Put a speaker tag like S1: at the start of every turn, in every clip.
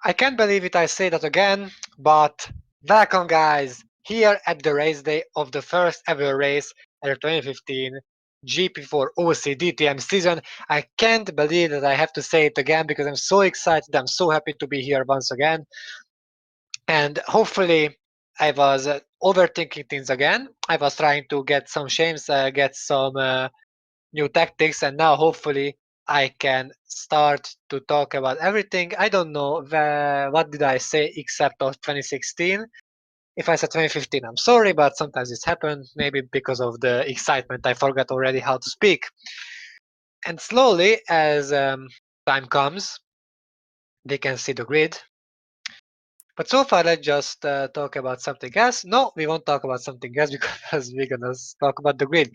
S1: I can't believe it, I say that again, but welcome guys, here at the race day of the first ever race at the 2015 GP4 OC DTM season. I can't believe that I have to say it again because I'm so excited, I'm so happy to be here once again. And hopefully I was overthinking things again. I was trying to get some shames, get some new tactics, and now hopefully I can start to talk about everything. I don't know what did I say except of 2016. If I said 2015, I'm sorry, but sometimes it's happened. Maybe because of the excitement, I forgot already how to speak. And slowly, as time comes, we can see the grid. But so far, let's just talk about something else. No, we won't talk about something else because we're gonna talk about the grid.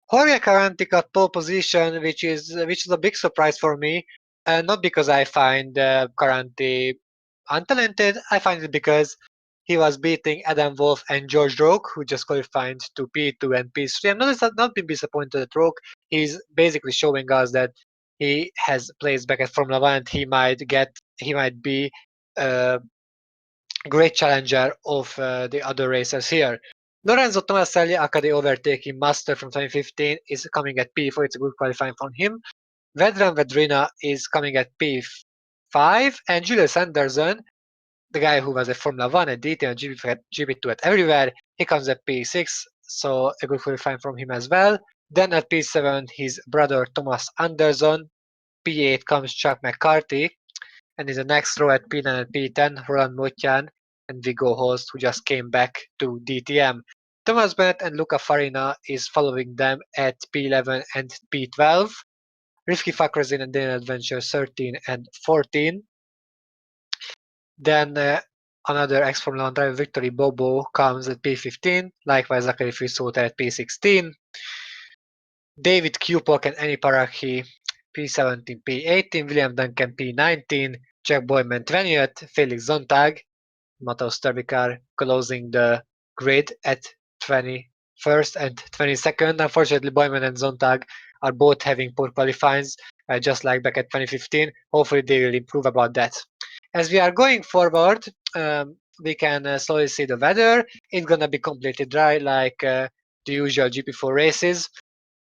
S1: Jorge Caranti got pole position, which is a big surprise for me. Not because I find Caranti untalented. I find it because he was beating Adam Wolf and George Roque, who just qualified to P2 and P3. I'm not been disappointed at Roque. He's basically showing us that he has placed back at Formula One, and he might be a great challenger of the other racers here. Lorenzo Tomaselli, aka overtaking master from 2015, is coming at P4. It's a good qualifying from him. Vedran Vedrina is coming at P5, and Julius Anderson, the guy who was at Formula 1 at DTM and GP2 at everywhere, he comes at P6, so a good qualifying from him as well. Then at P7, his brother Thomas Anderson. P8 comes Chuck McCarthy, and in the next row at P9 and P10, Roland Motyan and Viggo Holst, who just came back to DTM. Thomas Bennett and Luca Farina is following them at P11 and P12. Rifki Fakhrazin and Daniel Adventure 13 and 14. Then another ex-Formula 1 driver, Victory Bobo, comes at P15. Likewise, Zachary Frisota at P16. David Kupok and Annie Parachi P17, P18. William Duncan P19. Jack Boyman 20th. Felix Zontag, Matteo Stervikar closing the grid at 21st and 22nd. Unfortunately, Boyman and Zontag are both having poor qualifyings, just like back at 2015. Hopefully, they will improve about that. As we are going forward, we can slowly see the weather. It's gonna be completely dry, like the usual GP4 races.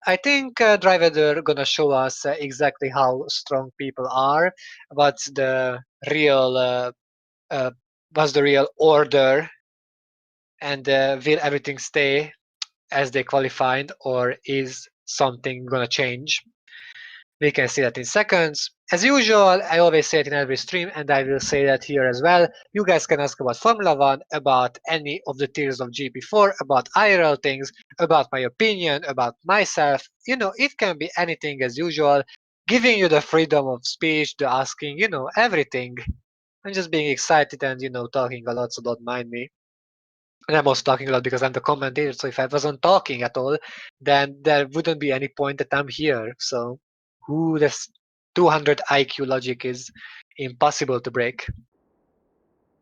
S1: I think dry weather gonna show us exactly how strong people are, what's the real uh, what's the real order, and will everything stay as they qualified, or is something gonna change? We can see that in seconds. As usual, I always say it in every stream, and I will say that here as well. You guys can ask about Formula 1, about any of the tiers of GP4, about IRL things, about my opinion, about myself. It can be anything as usual, giving you the freedom of speech, the asking, everything. I'm just being excited and, talking a lot, so don't mind me. And I'm also talking a lot because I'm the commentator, so if I wasn't talking at all, then there wouldn't be any point that I'm here. So, this 200 IQ logic is impossible to break.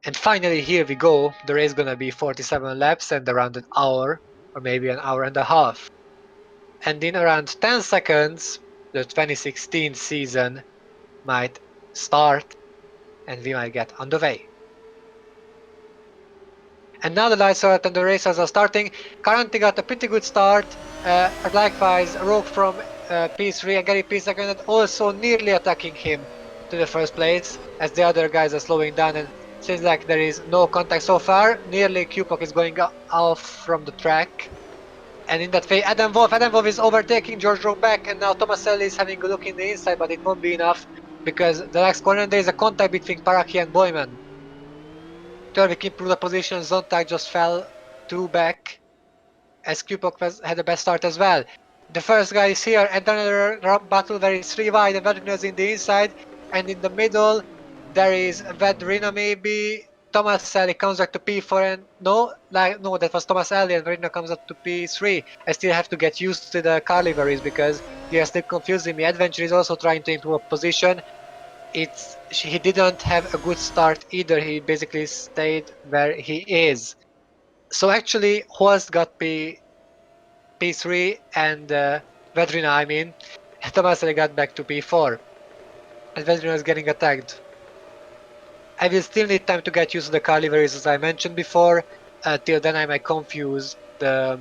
S1: And finally, here we go. The race is gonna be 47 laps and around an hour, or maybe an hour and a half. And in around 10 seconds, the 2016 season might start and we might get on the way. And now the lights are out and the races are starting. Currently got a pretty good start. Likewise, Rogue from P3 and Gary P2 and also nearly attacking him to the first place as the other guys are slowing down, and seems like there is no contact so far. Nearly Kupok is going off from the track. And in that way, Adam Wolf is overtaking George Rowe back, and now Tomaselli is having a look in the inside, but it won't be enough because the next corner there is a contact between Paraki and Boyman. Turvik improved the position, Zontag just fell 2 back as Kupok had the best start as well. The first guy is here, and another battle where it's 3 wide and Vedrina's in the inside, and in the middle there is Vedrina maybe. Tomaselli comes back to P4 and no, that was Tomaselli and Vedrina comes up to P3. I still have to get used to the car liveries because they are still confusing me. Adventure is also trying to improve a position. He didn't have a good start either. He basically stayed where he is. So actually, Horst got P3 and Vedrina, I mean, Tomaselli got back to P4. And Vedrina is getting attacked. I will still need time to get used to the car liveries as I mentioned before. Till then I might confuse the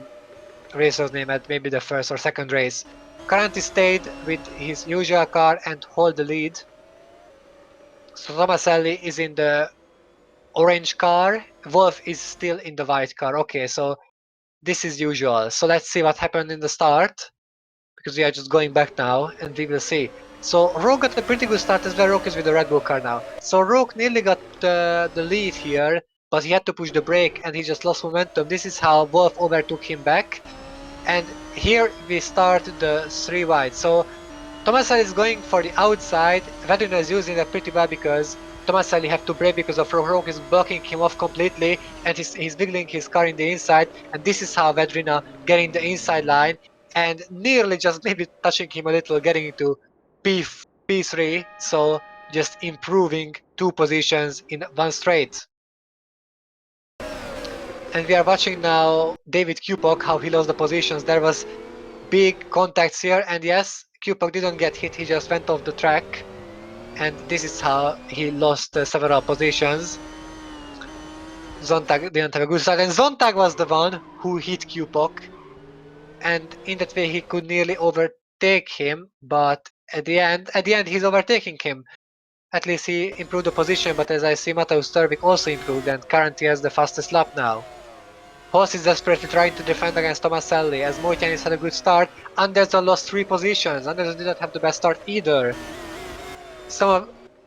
S1: racer's name at maybe the first or second race. Currently stayed with his usual car and hold the lead. So Tomaselli is in the orange car. Wolf is still in the white car. Okay, so this is usual. So let's see what happened in the start, because we are just going back now and we will see. So Rogue got a pretty good start as well. Rogue is with the Red Bull car now. So Rogue nearly got the lead here, but he had to push the brake and he just lost momentum. This is how Wolf overtook him back. And here we start the 3 wide. So Tomaselli is going for the outside. Vedrina is using that pretty well because Tomaselli have to brake because of Rogue is blocking him off completely and he's wiggling his car in the inside. And this is how Vedrina getting the inside line and nearly just maybe touching him a little, getting into P3. So just improving 2 positions in one straight. And we are watching now David Kupok, how he lost the positions. There was big contacts here, and yes, Kupok didn't get hit, he just went off the track. And this is how he lost several positions. Zontag didn't have a good start, and Zontag was the one who hit Kupok. And in that way he could nearly overtake him, but at the end he's overtaking him. At least he improved the position, but as I see, Mateusz Turvik also improved and currently has the fastest lap now. Horse is desperately trying to defend against Tomaselli, as Mojtjanis had a good start. Anderson lost 3 positions. Anderson did not have the best start either.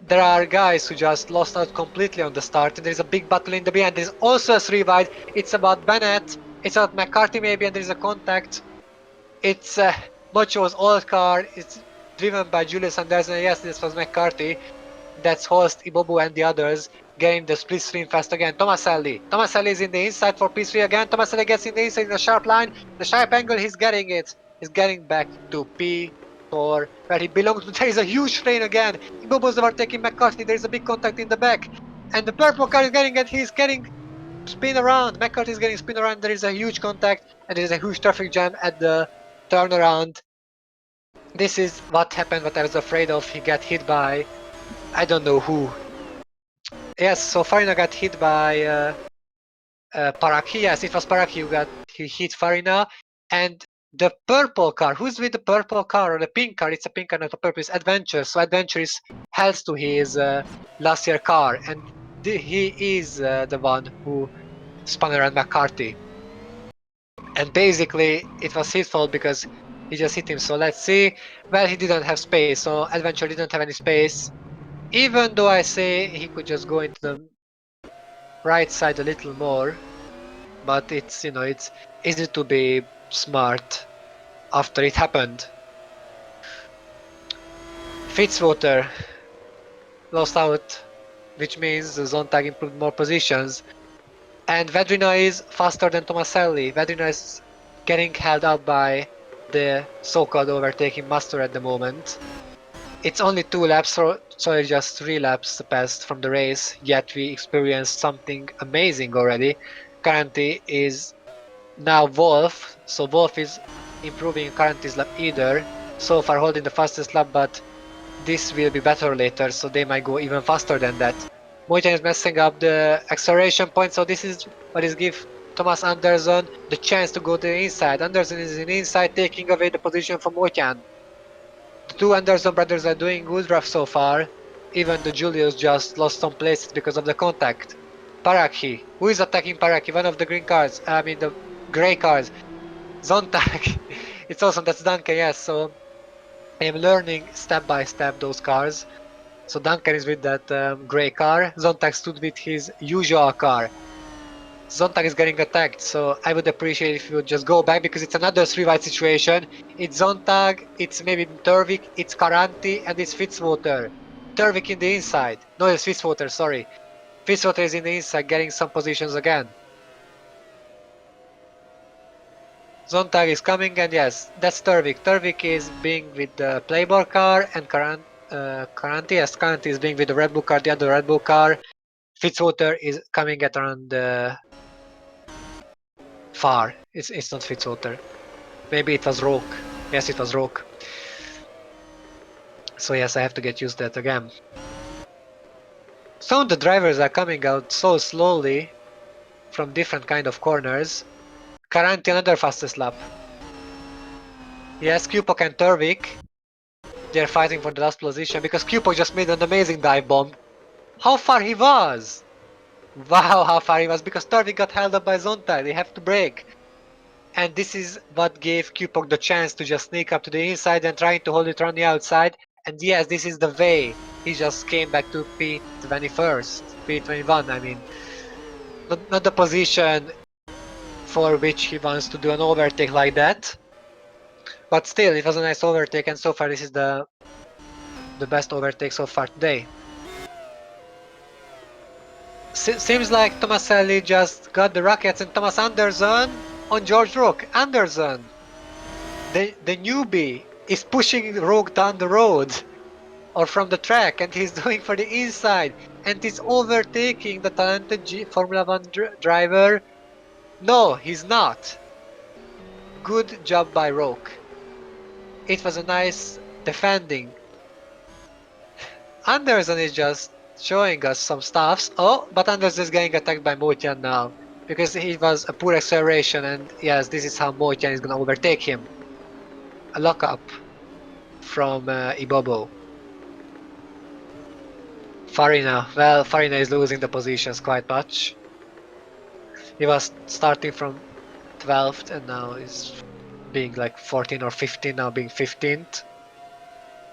S1: There are guys who just lost out completely on the start, and there's a big battle in the behind. There's also a 3 wide. It's about Bennett. It's about McCarthy maybe, and there's a contact. It's Mocho's old car. It's driven by Julius Anderson. Yes, this was McCarthy. That's Holst, Ibobu, and the others getting the split stream fast again. Tomaselli. Tomaselli is in the inside for P3 again. Tomaselli gets in the inside in the sharp line. The sharp angle, he's getting it. He's getting back to P4 where he belongs. There is a huge train again. Ibobu is overtaking McCarthy. There is a big contact in the back. And the purple car is getting it. He's getting spin around. McCarthy is getting spin around. There is a huge contact and there is a huge traffic jam at the turnaround. This is what happened, what I was afraid of. He got hit by I don't know who. Yes, so Farina got hit by Paraki. Yes, it was Paraki who hit Farina. And the purple car, who's with the purple car or the pink car? It's a pink car, not a purple. It's Adventure. So Adventure is held to his last year car. And he is the one who spun around McCarthy. And basically, it was his fault because he just hit him. So let's see. Well, he didn't have space. So Adventure didn't have any space. Even though I say he could just go into the right side a little more, but it's it's easy to be smart after it happened. Fitzwater lost out, which means Zontag improved more positions. And Vedrina is faster than Tomaselli. Vedrina is getting held up by the so-called overtaking master at the moment. It's only 2 laps, sorry, just 3 laps passed from the race, yet we experienced something amazing already. Currently is now Wolf, so Wolf is improving currently's lap either. So far holding the fastest lap, but this will be better later, so they might go even faster than that. Mojtjan is messing up the acceleration point, so this is what is give Thomas Anderson the chance to go to the inside. Anderson is in the inside, taking away the position from Mojtjan. The 2 Anderson brothers are doing good rough so far. Even the Julius just lost some places because of the contact. Paraki. Who is attacking Paraki? One of the green cars. I mean the grey cars. Zontag. It's awesome. That's Duncan, yes. So I am learning step by step those cars. So Duncan is with that grey car. Zontag stood with his usual car. Zontag is getting attacked, so I would appreciate if you would just go back because it's another 3 wide situation. It's Zontag, it's maybe Turvik, it's Karanti, and it's Fitzwater. Turvik in the inside. No, it's Fitzwater, sorry. Fitzwater is in the inside getting some positions again. Zontag is coming, and yes, that's Turvik. Turvik is being with the Playboy car, and Karanti, yes, Karanti is being with the Red Bull car, the other Red Bull car. Fitzwater is coming at around far. It's not Fitzwater. Maybe it was Roke. Yes, it was Roke. So yes, I have to get used to that again. Some of the drivers are coming out so slowly from different kind of corners. Karanti another fastest lap. Yes, Kupok and Turvik. They're fighting for the last position because Kupok just made an amazing dive bomb. How far he was! Wow, how far he was because Turvik got held up by Zonta. They have to brake. And this is what gave Kupok the chance to just sneak up to the inside and trying to hold it on the outside. And yes, this is the way. He just came back to P21st, P21, I mean. Not the position for which he wants to do an overtake like that. But still, it was a nice overtake, and so far this is the best overtake so far today. Seems like Tomaselli just got the rockets and Thomas Anderson on George Rook. Anderson, the newbie, is pushing Rook down the road or from the track, and he's doing for the inside, and he's overtaking the talented Formula 1 driver. No, he's not. Good job by Rook. It was a nice defending. Anderson is just showing us some stuffs. Oh, but Anderson is getting attacked by Motian now because he was a poor acceleration, and yes, this is how Motian is gonna overtake him. A lockup from Ibobo. Farina. Well, Farina is losing the positions quite much. He was starting from 12th and now is being like 14 or 15, now being 15th.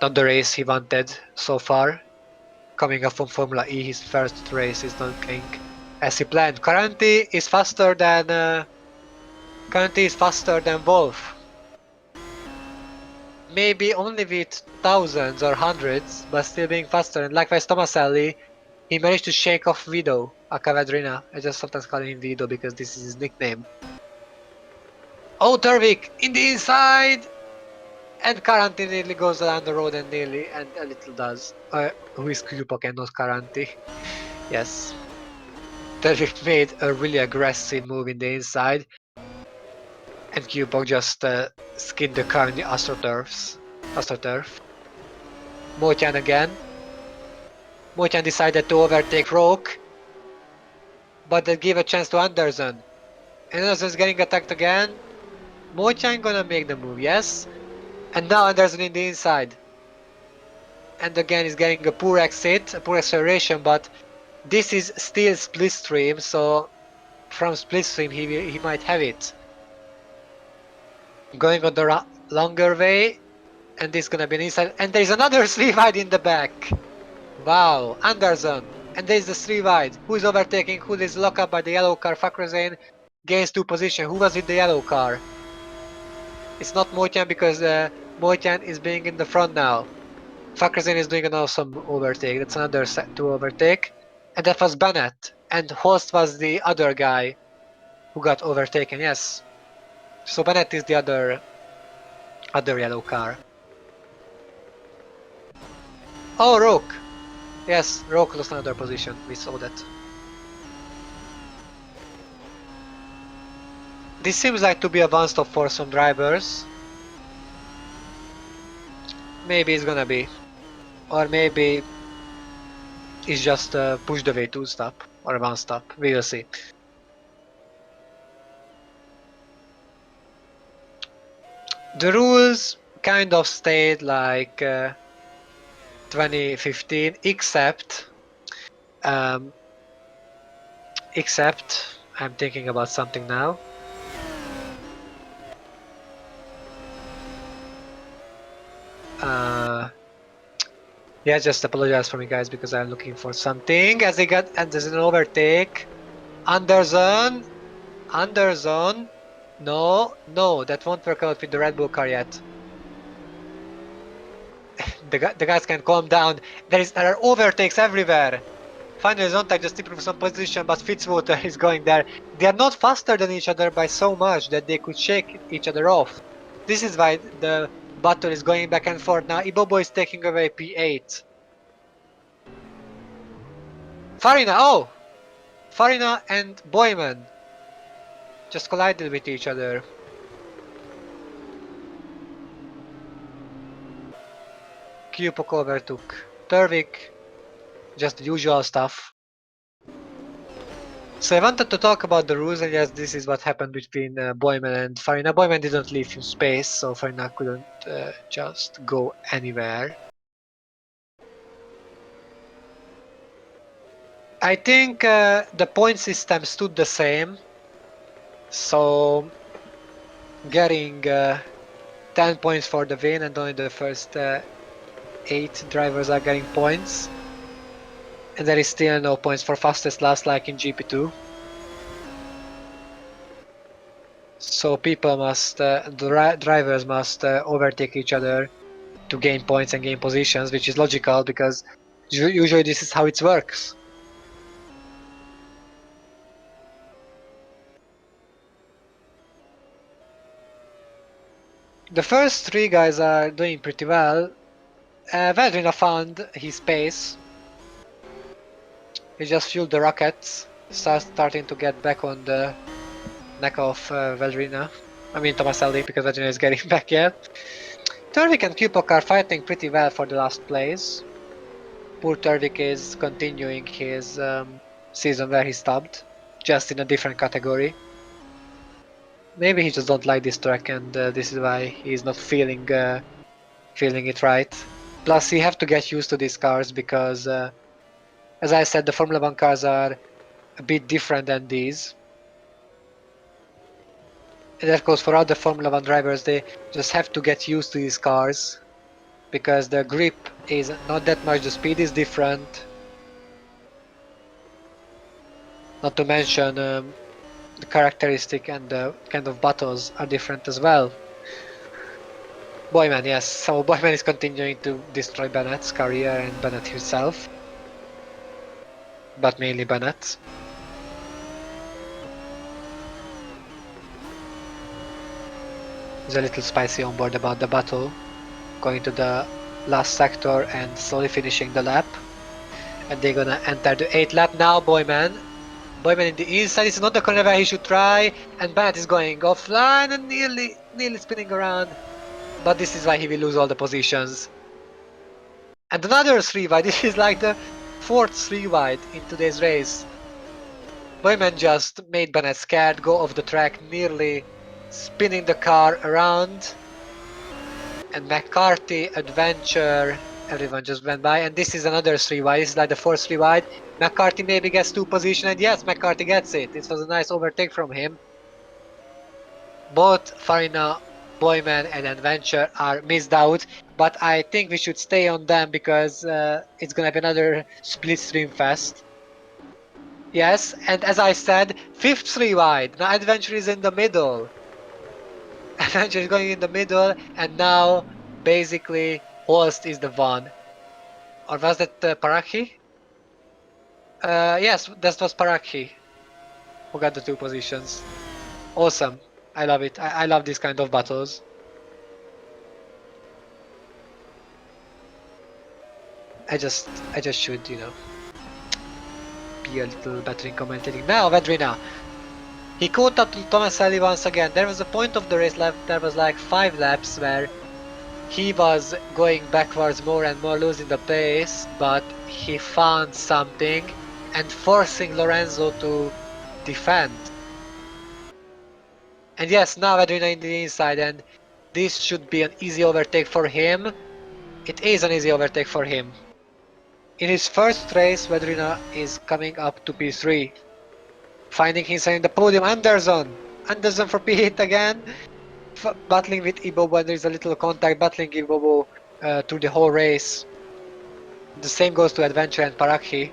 S1: Not the race he wanted so far. Coming up from Formula E, his first race is not going as he planned. Karanti is faster than Wolf. Maybe only with thousands or hundreds, but still being faster. And likewise Tomaselli, he managed to shake off Vido Acavadrina. I just sometimes call him Vido because this is his nickname. Oh, Turvik in the inside! And Karanti nearly goes down the road and a little does. Who is Kupok and not Karanti? Yes. Turvik made a really aggressive move in the inside. And Kupok just skinned the car in the AstroTurf. Motian again. Motian decided to overtake Roke, but that gave a chance to Anderson. Anderson is getting attacked again. Motian gonna make the move, yes? And now Anderson in the inside. And again he's getting a poor exit, a poor acceleration, but this is still Splitstream, so from Splitstream he might have it. Going on the longer way, and this is gonna be an inside, and there's another 3 wide in the back. Wow, Anderson, and there's the 3 wide. Who is overtaking? Who is locked up by the yellow car? Fakrezane gains 2 position. Who was with the yellow car? It's not Motian because Motian is being in the front now. Fakrezane is doing an awesome overtake. That's another set to overtake. And that was Bennett. And Host was the other guy who got overtaken, yes. So Bennett is the other yellow car. Oh, Roke! Yes, Roke lost another position. We saw that. This seems like to be a one-stop for some drivers. Maybe it's gonna be. Or maybe it's just push the way to stop. Or one stop. We will see. The rules kind of stayed like 2015, except I'm thinking about something now. Yeah, just apologize for me, guys, because I'm looking for something. As they got, and there's an overtake. Anderson. No, that won't work out with the Red Bull car yet. the guys can calm down. There are overtakes everywhere. Finally, Zonta just improved some position, but Fitzwater is going there. They are not faster than each other by so much that they could shake each other off. This is why the battle is going back and forth. Now Ibobo is taking away P8. Farina and Boyman just collided with each other. Kupok overtook Turvik. just the usual stuff. So I wanted to talk about the rules, and yes, this is what happened between Boyman and Farina. Boyman didn't leave him space, so Farina couldn't just go anywhere. I think the point system stood the same, so getting 10 points for the win, and only the first 8 drivers are getting points. And there is still no points for fastest laps like in GP2. So people must, drivers must overtake each other to gain points and gain positions, which is logical because usually this is how it works. The first 3 guys are doing pretty well. Vedrina found his pace. He just fueled the rockets, starting to get back on the neck of Vedrina. I mean Tomaselli, because Vedrina is getting back yet. Turvik and Kupok are fighting pretty well for the last place. Poor Turvik is continuing his season where he stopped, just in a different category. Maybe he just don't like this track, and this is why he's not feeling it right. Plus, he have to get used to these cars because, as I said, the Formula One cars are a bit different than these. And of course, for other Formula One drivers, they just have to get used to these cars because the grip is not that much. The speed is different. Not to mention the characteristic and the kind of battles are different as well. Boyman, yes. So Boyman is continuing to destroy Bennett's career and Bennett himself. But mainly Bennett. He's a little spicy on board about the battle. Going to the last sector and slowly finishing the lap. And they're gonna enter the 8th lap now, Boyman. Boyman in the inside is not the corner where he should try. And Bennett is going offline and nearly spinning around. But this is why he will lose all the positions. And another 3 wide. This is like the 4th 3 wide in today's race. Boyman just made Bennett scared, go off the track, nearly spinning the car around. And McCarthy, Adventure, everyone just went by. And this is another 3 wide. This is like the 4th 3 wide. McCarthy maybe gets 2 position, and yes, McCarthy gets it. This was a nice overtake from him. Both Farina, Boyman and Adventure are missed out, but I think we should stay on them because it's gonna be another split stream fest. Yes, and as I said, 5th 3 wide. Now Adventure is in the middle. Adventure is going in the middle, and now basically Holst is the one. Or was that Paraki? Yes, that was Paraki who got the 2 positions. Awesome. I love it. I love these kind of battles. I just should, you know, be a little better in commentating. Now, Vedrina. He caught up to Tomaselli once again. There was a point of the race left, there was like 5 laps where he was going backwards more and more, losing the pace, but he found something and forcing Lorenzo to defend. And yes, now Vedrina in the inside, and this should be an easy overtake for him. It is an easy overtake for him. In his first race, Vedrina is coming up to P3. Finding himself in the podium, Anderson for P8 again. Battling with Ibobo, there is a little contact, battling Ibobo through the whole race. The same goes to Adventure and Parakhi.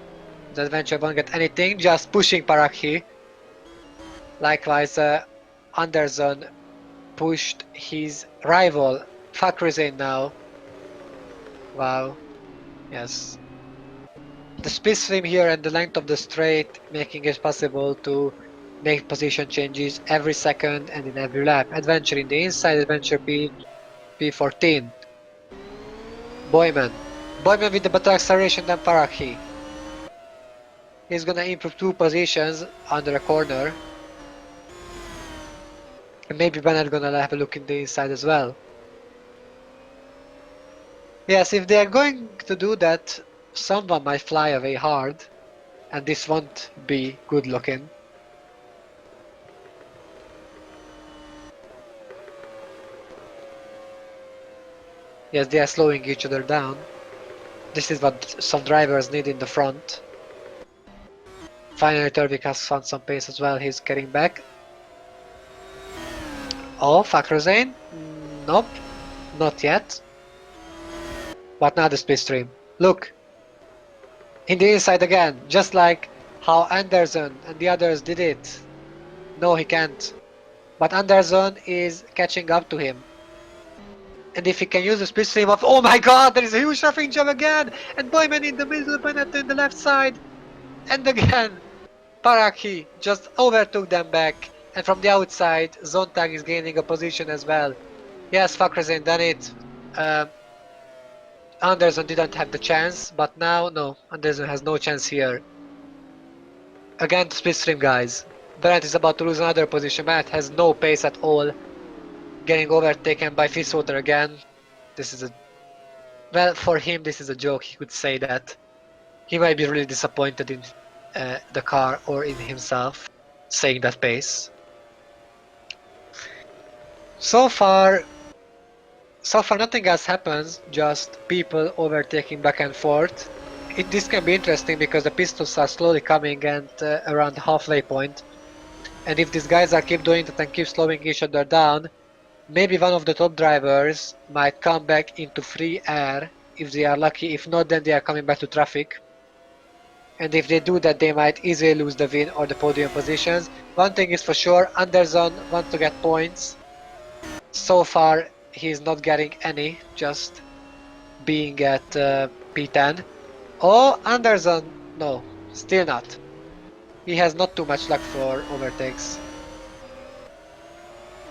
S1: The Adventure won't get anything, just pushing Parakhi. Likewise, Anderson pushed his rival, Fakhrizadeh now. Wow. Yes. The speed stream here and the length of the straight making it possible to make position changes every second and in every lap. Adventure in the inside, Adventure P14. Boyman with the better acceleration than Parakhi. He's gonna improve 2 positions under a corner. And maybe Bennett gonna have a look in the inside as well. Yes, if they are going to do that, someone might fly away hard, and this won't be good looking. Yes, they are slowing each other down. This is what some drivers need in the front. Finally, Turvik has found some pace as well. He's getting back. Oh, Fakrozane? Nope, not yet. But now the split stream. Look, in the inside again, just like how Anderson and the others did it. No, he can't. But Anderson is catching up to him. And if he can use the split stream of, oh my god, there is a huge roughing job again! And Boyman in the middle, Bennett in the left side. And again, Paraki just overtook them back. And from the outside, Zontag is gaining a position as well. Yes, Fakrezin done it. Anderson didn't have the chance, but now, no, Anderson has no chance here. Again, the split stream, guys. Bennett is about to lose another position. Bennett has no pace at all. Getting overtaken by Fitzwater again. This is a... Well, for him, this is a joke. He could say that. He might be really disappointed in the car or in himself, saying that pace. So far nothing else happens, just people overtaking back and forth. This can be interesting because the pistols are slowly coming and around the halfway point. And if these guys are keep doing that and keep slowing each other down, maybe one of the top drivers might come back into free air if they are lucky. If not, then they are coming back to traffic. And if they do that, they might easily lose the win or the podium positions. One thing is for sure, Anderson wants to get points. So far, he's not getting any, just being at P10. Oh, Anderson, no, still not. He has not too much luck for overtakes.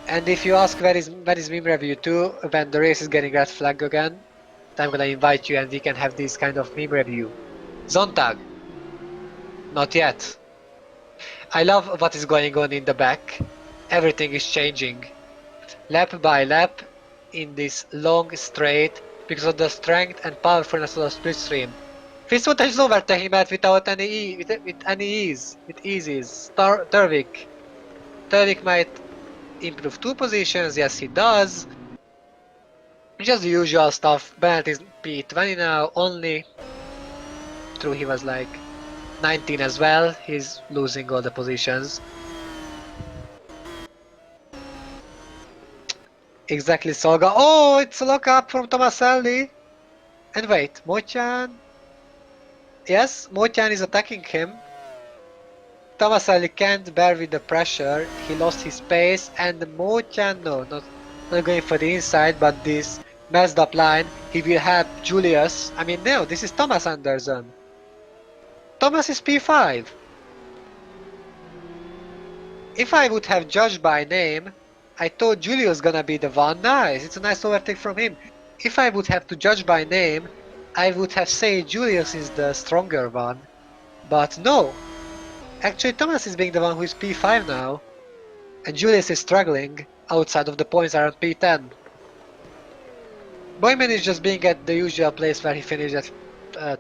S1: And if you ask where is meme review 2 when the race is getting red flag again, I'm gonna invite you and we can have this kind of meme review. Zontag. Not yet. I love what is going on in the back. Everything is changing. Lap by lap in this long straight because of the strength and powerfulness of the split stream. Fitzwater is overtaking Matt without any ease. Turvik might improve 2 positions, yes he does. Just the usual stuff. Bennett is P20 now, only. True, he was like 19 as well. He's losing all the positions. Exactly, Solga. Oh, it's a lockup from Tomaselli. And wait, Mochan. Yes, Mochan is attacking him. Tomaselli can't bear with the pressure. He lost his pace, and Mochan, no, not going for the inside, but this messed up line. He will help Julius. I mean, no, this is Thomas Anderson. Thomas is P5. If I would have judged by name, I thought Julius gonna be the one. Nice, it's a nice overtake from him. If I would have to judge by name, I would have said Julius is the stronger one. But no. Actually, Thomas is being the one who is P5 now. And Julius is struggling outside of the points around P10. Boyman is just being at the usual place where he finished at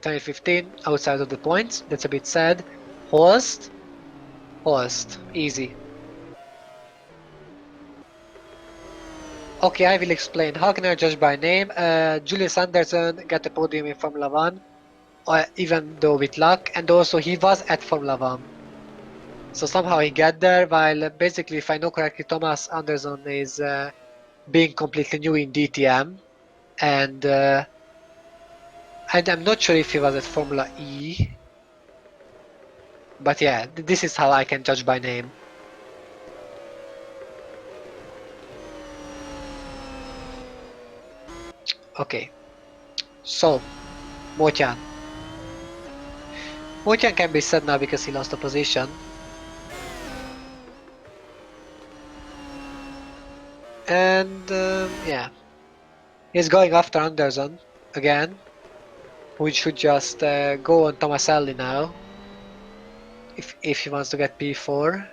S1: 2015, outside of the points. That's a bit sad. Holst, easy. Okay, I will explain. How can I judge by name? Julius Anderson got the podium in Formula 1, even though with luck, and also he was at Formula 1. So somehow he got there, while basically, if I know correctly, Thomas Anderson is being completely new in DTM, and I'm not sure if he was at Formula E. But yeah, this is how I can judge by name. Okay, so Mochan. Mochan can be sad now because he lost the position. And yeah, he's going after Anderson again, which should just go on Tomaselli now. If he wants to get P4.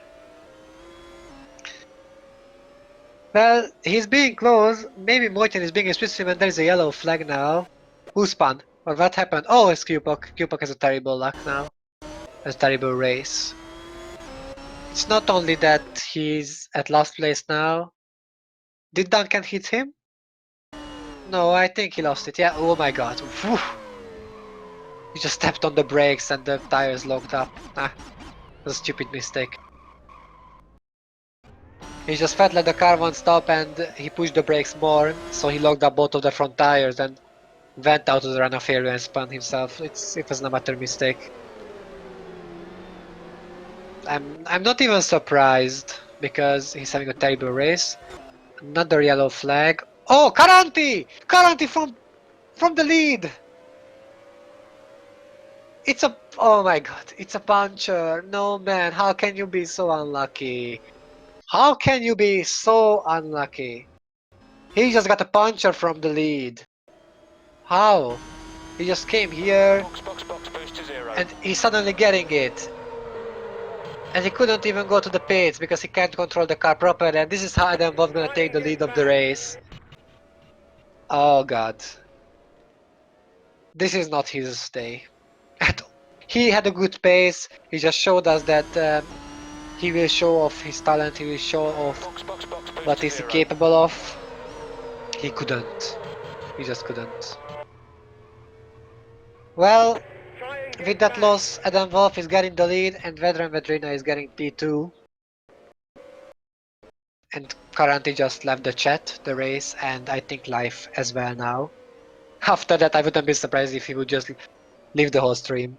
S1: Well, he's being close. Maybe Mochan is being a split stream and there is a yellow flag now. Who spun? Or what happened? Oh, it's Cupok. Cupok has a terrible luck now. A terrible race. It's not only that he's at last place now. Did Duncan hit him? No, I think he lost it. Yeah, oh my god. Whew. He just stepped on the brakes and the tires locked up. Ah, that's a stupid mistake. He just felt like the car won't stop and he pushed the brakes more, so he locked up both of the front tires and went out of the runoff area and spun himself. It was an amateur mistake. I'm not even surprised because he's having a terrible race. Another yellow flag. Oh, Caranti! Caranti from the lead! It's a... Oh my god, it's a puncher. No man, how can you be so unlucky? How can you be so unlucky? He just got a puncher from the lead. How? He just came here and he's suddenly getting it. And he couldn't even go to the pits because he can't control the car properly. And this is how Adam Wolf gonna take the lead of the race. Oh god. This is not his day. He had a good pace. He just showed us that he will show off his talent. He will show off what he's capable of. He couldn't. He just couldn't. Well, with that loss, Adam Wolf is getting the lead and Vedran Vedrina is getting P2. And Caranti just left the chat, the race, and I think life as well now. After that, I wouldn't be surprised if he would just leave the whole stream.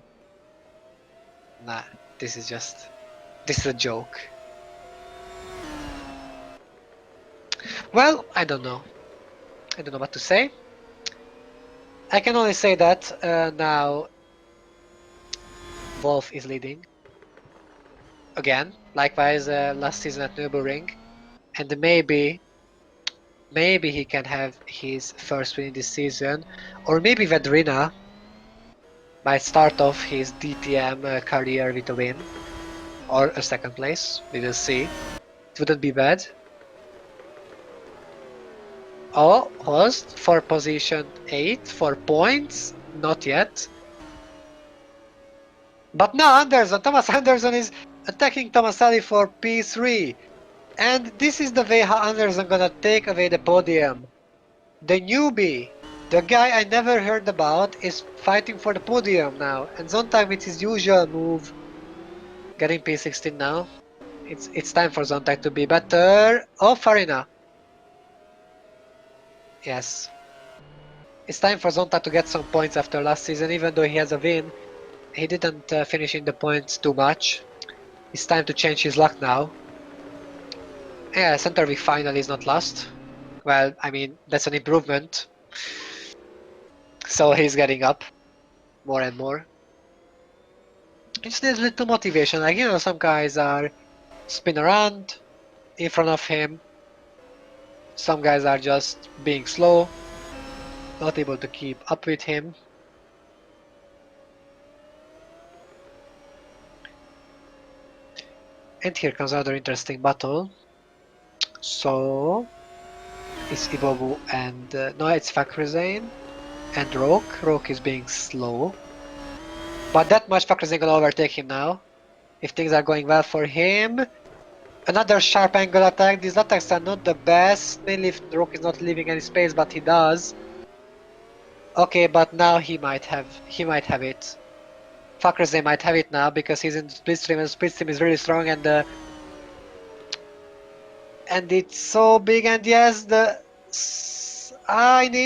S1: Nah, this is a joke. Well, I don't know. I don't know what to say. I can only say that now Wolf is leading. Again, likewise last season at Nürburgring. And maybe he can have his first win this season. Or maybe Vedrina might start off his DTM career with a win. Or a second place. We will see. It wouldn't be bad. Oh, Horst for position 8 for points. Not yet. But now Anderson, Thomas Anderson is attacking Tomaselli for P3. And this is the way how Anderson gonna take away the podium. The newbie, the guy I never heard about, is fighting for the podium now. And Zonta with his usual move, getting P16 now. It's time for Zonta to be better. Oh, Farina. Yes. It's time for Zonta to get some points after last season, even though he has a win. He didn't finish in the points too much. It's time to change his luck now. Yeah, Centervik finally is not lost. Well, I mean, that's an improvement. So he's getting up more and more. It just needs a little motivation. Like, you know, some guys are spin around in front of him. Some guys are just being slow, not able to keep up with him. And here comes another interesting battle. So it's Ibobu and no, it's Fakhrizane and Roke. Roke is being slow, but that much Fakhrizane gonna overtake him now. If things are going well for him. Another sharp angle attack. These attacks are not the best, mainly if Roke is not leaving any space, but he does. Okay, but now he might have it. Fakhrizane might have it now because he's in Splitstream and Splitstream is really strong and it's so big, and yes, in the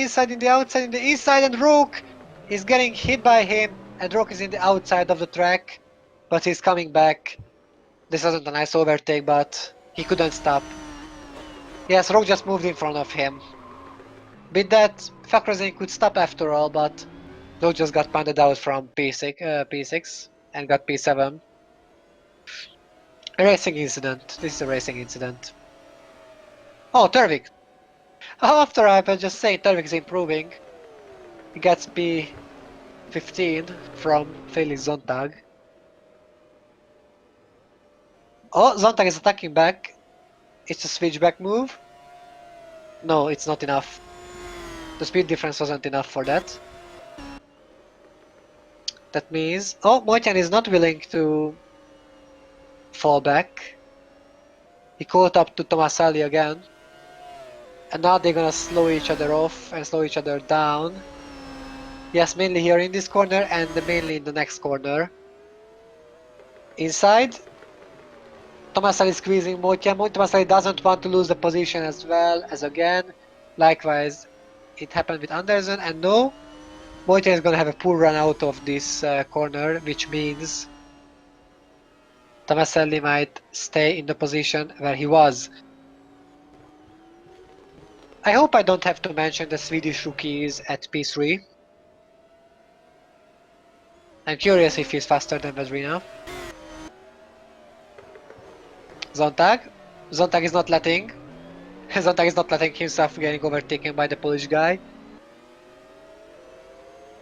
S1: inside, in the outside, in the inside, and Rook is getting hit by him, and Rook is in the outside of the track, but he's coming back. This wasn't a nice overtake, but he couldn't stop. Yes, Rook just moved in front of him. With that, Fakhrizane could stop after all, but Rook just got pounded out from P6 and got P7. A racing incident. This is a racing incident. Oh, Tervik! After I was just saying Tervik is improving. He gets P15 from Felix Zontag. Oh, Zontag is attacking back. It's a switchback move. No, it's not enough. The speed difference wasn't enough for that. That means... Oh, Mojcan is not willing to fall back. He caught up to Tomaselli again. And now they're gonna slow each other off and slow each other down. Yes, mainly here in this corner and mainly in the next corner. Inside. Tomaselli is squeezing Mojcan. Tomaselli doesn't want to lose the position as well as again. Likewise, it happened with Anderson. And no, Mojcan is gonna have a poor run out of this corner, which means Tomaselli might stay in the position where he was. I hope I don't have to mention the Swedish rookies at P3. I'm curious if he's faster than Vedrina. Zontag. Zontag is not letting. Zontag is not letting himself getting overtaken by the Polish guy.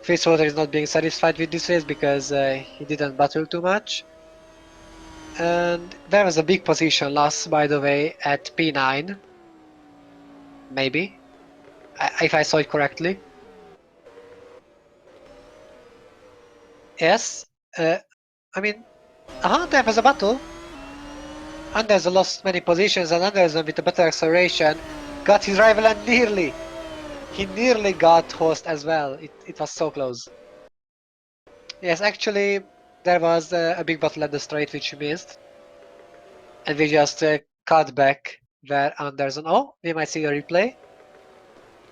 S1: Fitzwater is not being satisfied with this race because he didn't battle too much. And there was a big position loss, by the way, at P9. Maybe. If I saw it correctly. Yes. I mean, there was a battle. Anderson lost many positions and Anderson with a better acceleration got his rival and he nearly got Horst as well. It was so close. Yes, actually there was a big battle at the straight which we missed. And we just cut back where Anderson... Oh, we might see a replay.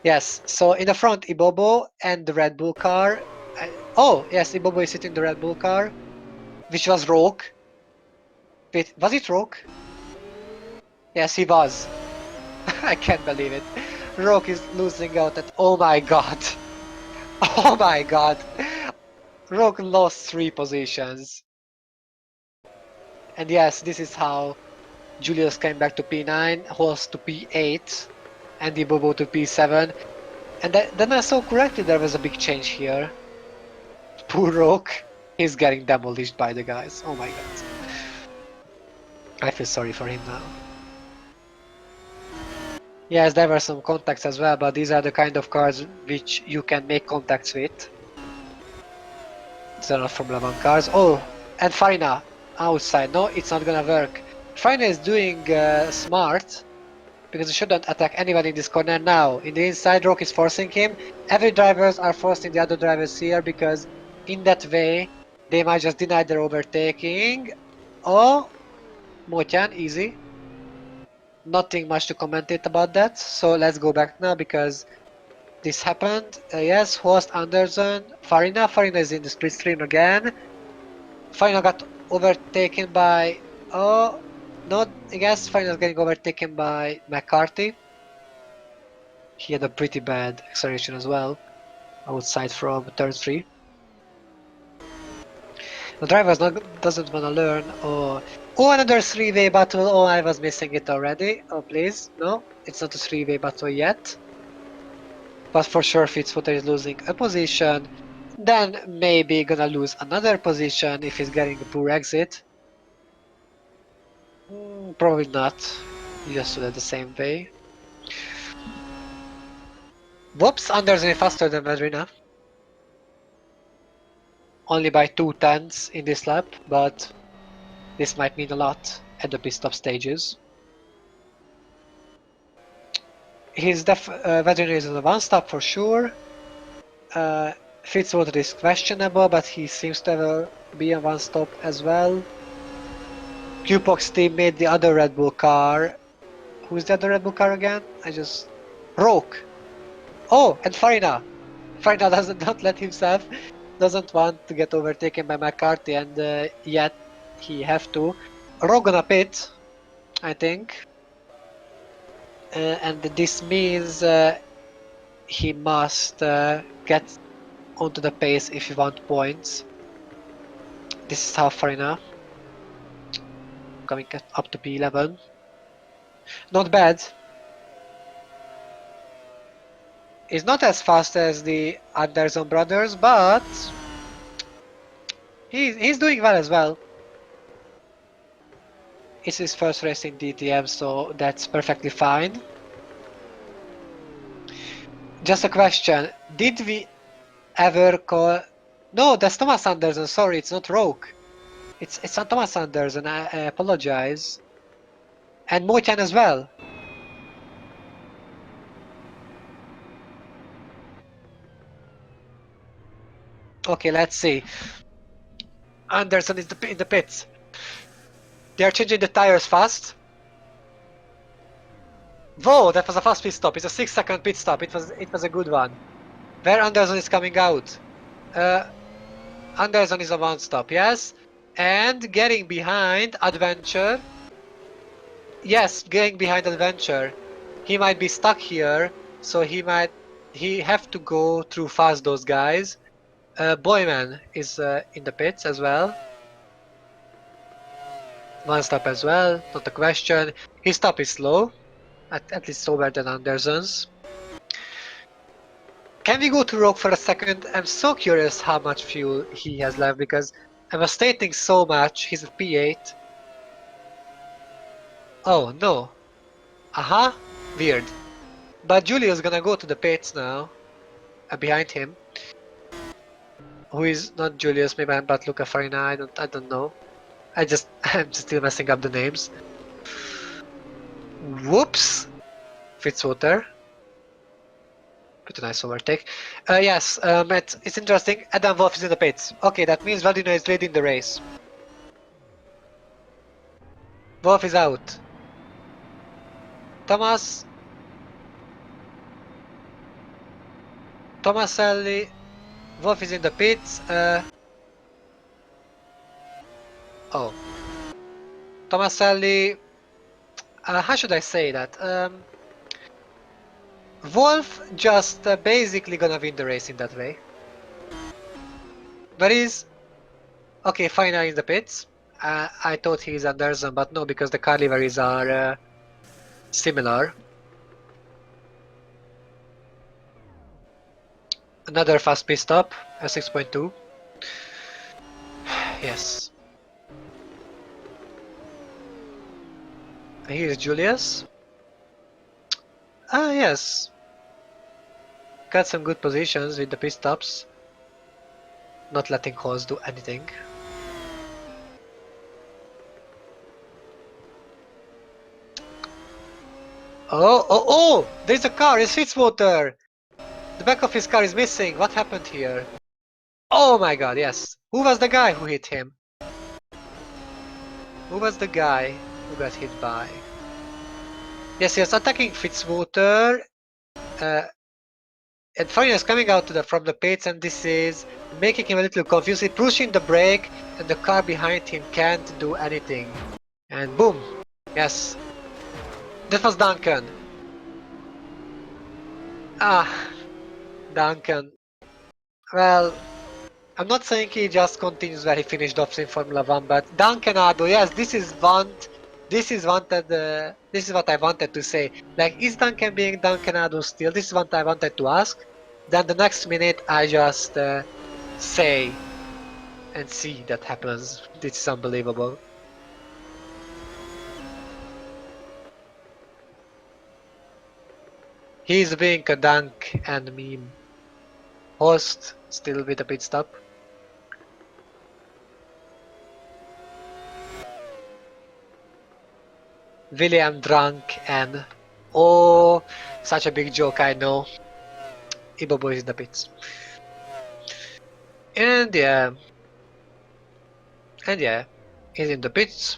S1: Yes, so in the front Ibobo and the Red Bull car. Oh, yes, Ibobo is sitting in the Red Bull car, which was Roke. Wait, was it Roke? Yes, he was. I can't believe it. Roke is losing out at... Oh my god. Oh my god. Roke lost 3 positions. And yes, this is how Julius came back to P9, Horst to P8, and Ibobo to P7. And then I saw correctly there was a big change here. Poor Roke. He's getting demolished by the guys. Oh my god. I feel sorry for him now. Yes, there were some contacts as well, but these are the kind of cars which you can make contacts with. These are not Formula 1 cars. Oh, and Farina outside. No, it's not gonna work. Farina is doing smart, because he shouldn't attack anyone in this corner now. In the inside, Rock is forcing him. Every drivers are forcing the other drivers here, because in that way, they might just deny their overtaking. Oh, Mojcan, easy. Nothing much to commentate about that, so let's go back now because this happened. Yes, Horst, Anderson, Farina. Farina is in the split stream again. Farina got overtaken by... Oh, no, I guess Farina is getting overtaken by McCarthy. He had a pretty bad acceleration as well, outside from turn 3. The driver doesn't want to learn. Oh, another 3-way battle. Oh, I was missing it already. Oh, please. No, it's not a 3-way battle yet. But for sure, Fitzwater is losing a position. Then maybe gonna lose another position if he's getting a poor exit. Probably not. He just stood at the same way. Whoops, Anderson is faster than Madrina. Only by 2/10 in this lap, but this might mean a lot at the pit stop stages. His Vedrina is on a 1-stop for sure. Fitzwater is questionable, but he seems to be a 1-stop as well. Q-Pox team made the other Red Bull car. Who's the other Red Bull car again? Roke. Oh, and Farina. Farina doesn't let himself. Doesn't want to get overtaken by McCarthy, and yet he have to. Roke gonna pit, I think. And this means he must get onto the pace if he wants points. This is how Farina coming up to P11. Not bad. He's not as fast as the Anderson brothers, but he's doing well as well. It's his first race in DTM, so that's perfectly fine. Just a question, did we ever call No, that's Thomas Anderson. Sorry, it's not Rogue. It's not Thomas Anderson. I apologize. And Mochan as well. Okay, let's see. Anderson is in the pits. They are changing the tires fast. Whoa, that was a fast pit stop. It's a 6-second pit stop. It was a good one. Where Anderson is coming out? Anderson is a one stop, yes. And getting behind Adventure. Yes, getting behind Adventure. He might be stuck here, so he have to go through fast those guys. Boyman is in the pits as well. One stop as well, not a question. His stop is slow, at least slower than Anderson's. Can we go to Rogue for a second? I'm so curious how much fuel he has left because I was stating so much. He's at P8. Oh no. Aha, weird. But Julia's gonna go to the pits now, behind him. Who is not Julius? Maybe I'm but Luca Farina. I don't know. I'm just still messing up the names. Whoops. Fitzwater. Pretty nice overtake. Yes, it's interesting. Adam Wolf is in the pits. Okay, that means Valdino is leading the race. Wolf is out. Thomas Tomaselli. Wolf is in the pits. Oh. Tomaselli. How should I say that? Wolf just basically gonna win the race in that way. But he's... Okay, finally in the pits. I thought he's Anderson, but no, because the car liveries are similar. Another fast pit stop, a 6.2. Yes. Here's Julius. Ah, yes. Got some good positions with the pit stops. Not letting Horse do anything. Oh! There's a car! It's Fitzwater! The back of his car is missing. What happened here? Oh my god, yes. Who was the guy who hit him? Who was the guy who got hit by? Yes, attacking Fitzwater. And Farina is coming out from the pits, and this is making him a little confused. He's pushing the brake, and the car behind him can't do anything. And boom! Yes. That was Duncan. Ah, Duncan. Well, I'm not saying he just continues where he finished off in Formula 1, but Duncanado, yes, this is what I wanted to say. Like, is Duncan being Duncanado still? This is what I wanted to ask. Then the next minute I just say and see that happens. This is unbelievable. He's being a dunk and meme. Host still with a pit stop. William drunk and oh, such a big joke, I know. Ibobo is in the pits. And yeah, he's in the pits.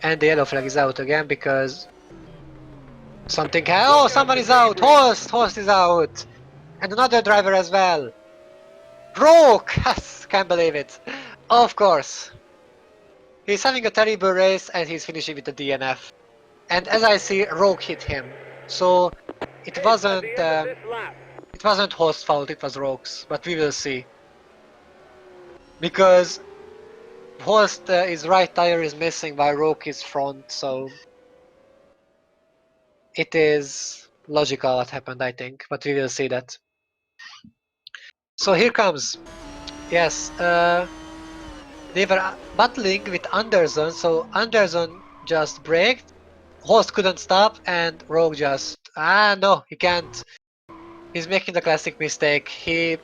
S1: And the yellow flag is out again because something. Oh, someone is out! Horst is out! And another driver as well. Roke! Yes, can't believe it. Of course. He's having a terrible race and he's finishing with the DNF. And as I see, Roke hit him. So it wasn't Horst's fault, it was Roke's. But we will see. Because Horst his right tire is missing while Roke is front, so it is logical what happened, I think. But we will see that. So here comes. Yes, they were battling with Anderson, so Anderson just braked, Horst couldn't stop, and Rogue just... no, he can't. He's making the classic mistake. He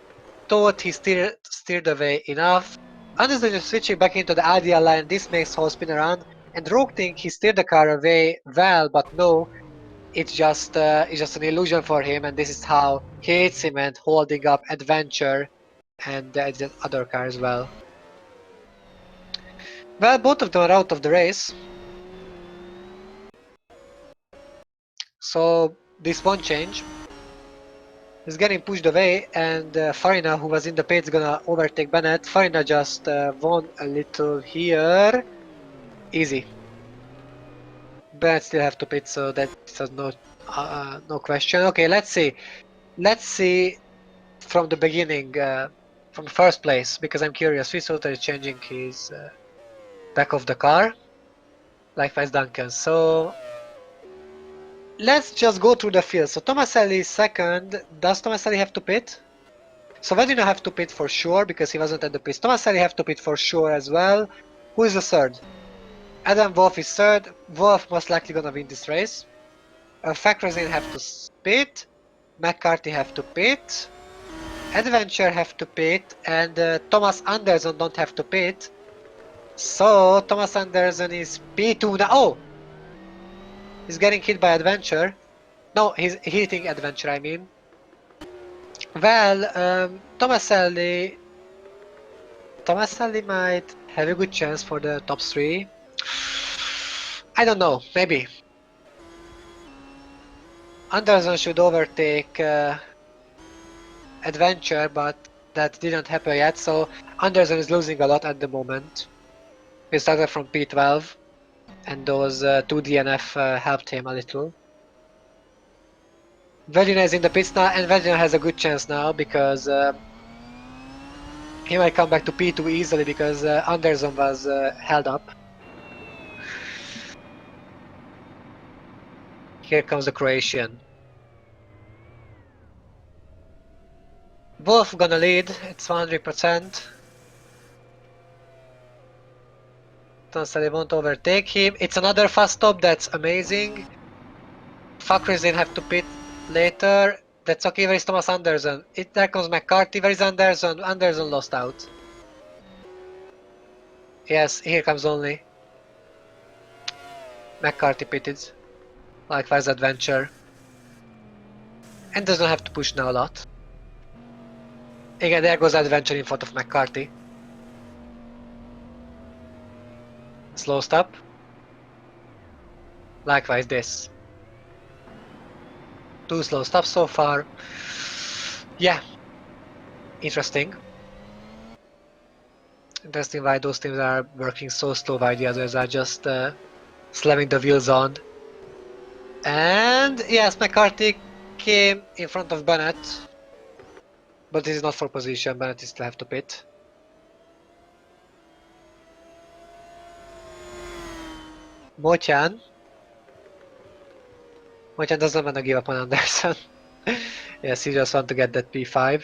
S1: thought he steered away enough. Anderson is switching back into the ideal line. This makes Hall spin around. And Rogue think he steered the car away well, but no, it's just an illusion for him, and this is how he hits him and holding up Adventure and the other car as well. Well, both of them are out of the race, so this won't change. He's getting pushed away, and Farina, who was in the pits, gonna overtake Bennett. Farina just won a little here. Easy. Bennett still have to pit, so that's no question. Okay, let's see. Let's see from the beginning, from first place, because I'm curious. Swissoter is changing his back of the car. Likewise Duncan. So let's just go through the field. So Tomaselli is second. Does Tomaselli have to pit? So Vedino have to pit for sure because he wasn't at the pit. Tomaselli have to pit for sure as well. Who is the third? Adam Wolf is third. Wolf most likely gonna win this race. Fakrazin have to pit. McCarthy have to pit. Adventure have to pit. And Thomas Anderson don't have to pit. So Thomas Anderson is P2 now. Oh! He's getting hit by Adventure. No, he's hitting Adventure, I mean. Well, Tomaselli might have a good chance for the top 3. I don't know, maybe. Anderson should overtake Adventure, but that didn't happen yet, so Anderson is losing a lot at the moment. He started from P12, and those 2 DNF helped him a little. Vedina is in the pits now, and Vedina has a good chance now because he might come back to P2 easily because Anderson was held up. Here comes the Croatian. Both gonna lead, it's 100%. They won't overtake him. It's another fast stop, that's amazing. Fakrizin have to pit later. That's okay, where is Thomas Anderson? There comes McCarthy, where is Anderson? Anderson lost out. Yes, here comes only. McCarthy pitted. Likewise Adventure. And doesn't have to push now a lot. Again, there goes Adventure in front of McCarthy. Slow stop. Likewise this. 2 slow stops so far. Yeah. Interesting. Interesting why those teams are working so slow while the others are just slamming the wheels on. And yes, McCarthy came in front of Bennett. But this is not for position, Bennett is still have to pit. Mochan doesn't want to give up on Anderson. Yes, he just wants to get that P5.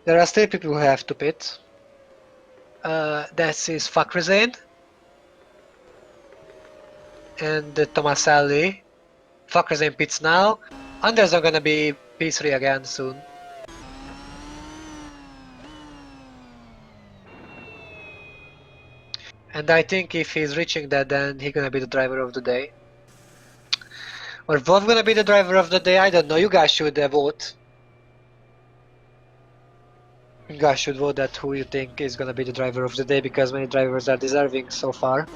S1: There are still people who have to pit. That is Fakrizin and Tomaselli. Fakrizin pits now. Anderson gonna be P3 again soon. And I think if he's reaching that, then he's gonna be the driver of the day. Or Wolf gonna be the driver of the day? I don't know. You guys should vote. You guys should vote that who you think is gonna be the driver of the day, because many drivers are deserving so far.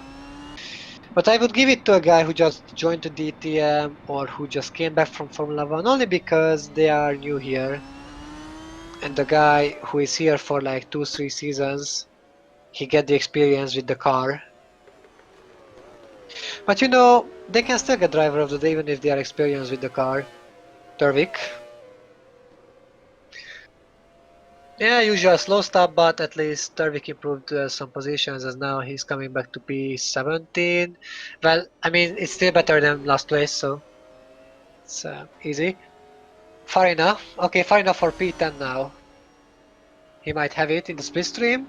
S1: But I would give it to a guy who just joined the DTM or who just came back from Formula 1, only because they are new here. And the guy who is here for like 2-3 seasons, he get the experience with the car. But you know, they can still get driver of the day even if they are experienced with the car. Turvik. Yeah, usual slow stop, but at least Turvik improved some positions as now he's coming back to P17. Well, I mean, it's still better than last place, so it's easy. Far enough. Okay, far enough for P10 now. He might have it in the split stream.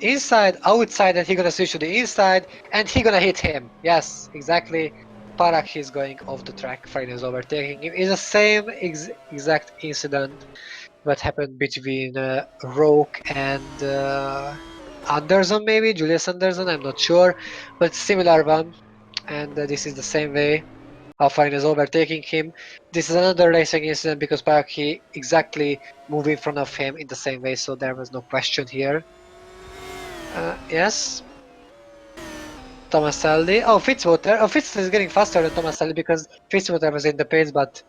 S1: Inside, outside, and he's gonna switch to the inside, and he's gonna hit him. Yes, exactly. Parak is going off the track. Farina is overtaking him. It's the same exact incident what happened between Roke and Anderson, maybe Julius Anderson. I'm not sure, but similar one. And this is the same way. Alpine is overtaking him. This is another racing incident because Parky exactly moved in front of him in the same way, so there was no question here. Yes, Tomaselli. Oh, Fitzwater. Oh, Fitz is getting faster than Tomaselli because Fitzwater was in the pits, but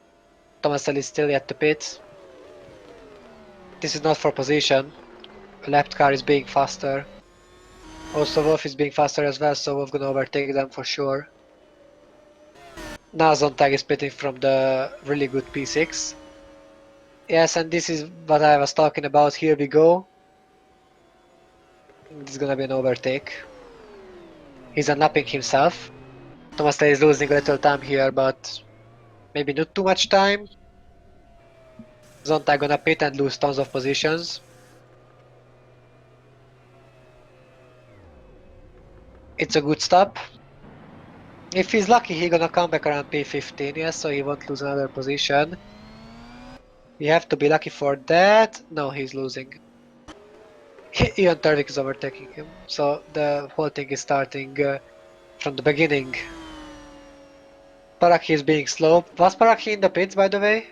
S1: Tomaselli is still yet to pit. This is not for position. Left car is being faster. Also, Wolf is being faster as well, so Wolf gonna overtake them for sure. Now Zontag is pitting from the really good P6. Yes, and this is what I was talking about. Here we go. This is gonna be an overtake. He's unlapping himself. Tomaselli is losing a little time here, but maybe not too much time. Zontag gonna pit and lose tons of positions. It's a good stop. If he's lucky, he's gonna come back around P15, yes, so he won't lose another position. You have to be lucky for that. No, he's losing. Ian Turvik is overtaking him, so the whole thing is starting from the beginning. Paraki is being slow. Was Paraki in the pits, by the way?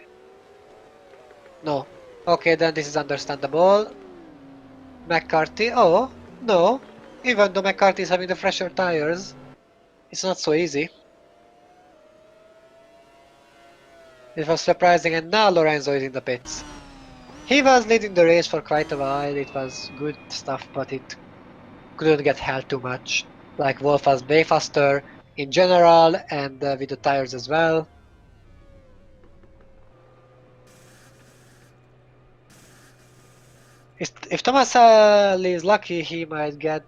S1: No. Okay, then this is understandable. McCarthy. Oh, no. Even though McCarthy is having the fresher tires, it's not so easy. It was surprising, and now Lorenzo is in the pits. He was leading the race for quite a while. It was good stuff, but it couldn't get held too much. Like Wolf was way faster in general and with the tires as well. If Thomas is lucky, he might get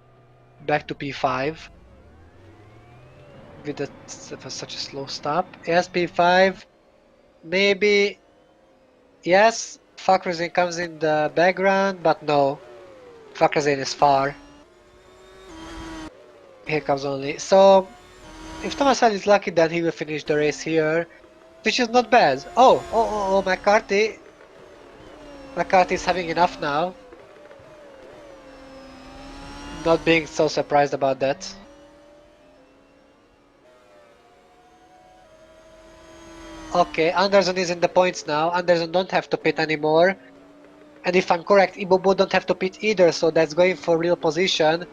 S1: back to P5 with such a slow stop. Yes, P5. Maybe. Yes, Fakrazin comes in the background, but no. Fakrazin is far. Here comes only. So, if Thomas is lucky, then he will finish the race here, which is not bad. Oh, McCarthy. McCarthy is having enough now. Not being so surprised about that. Okay, Anderson is in the points now. Anderson don't have to pit anymore. And if I'm correct, Ibobo don't have to pit either, so that's going for real position.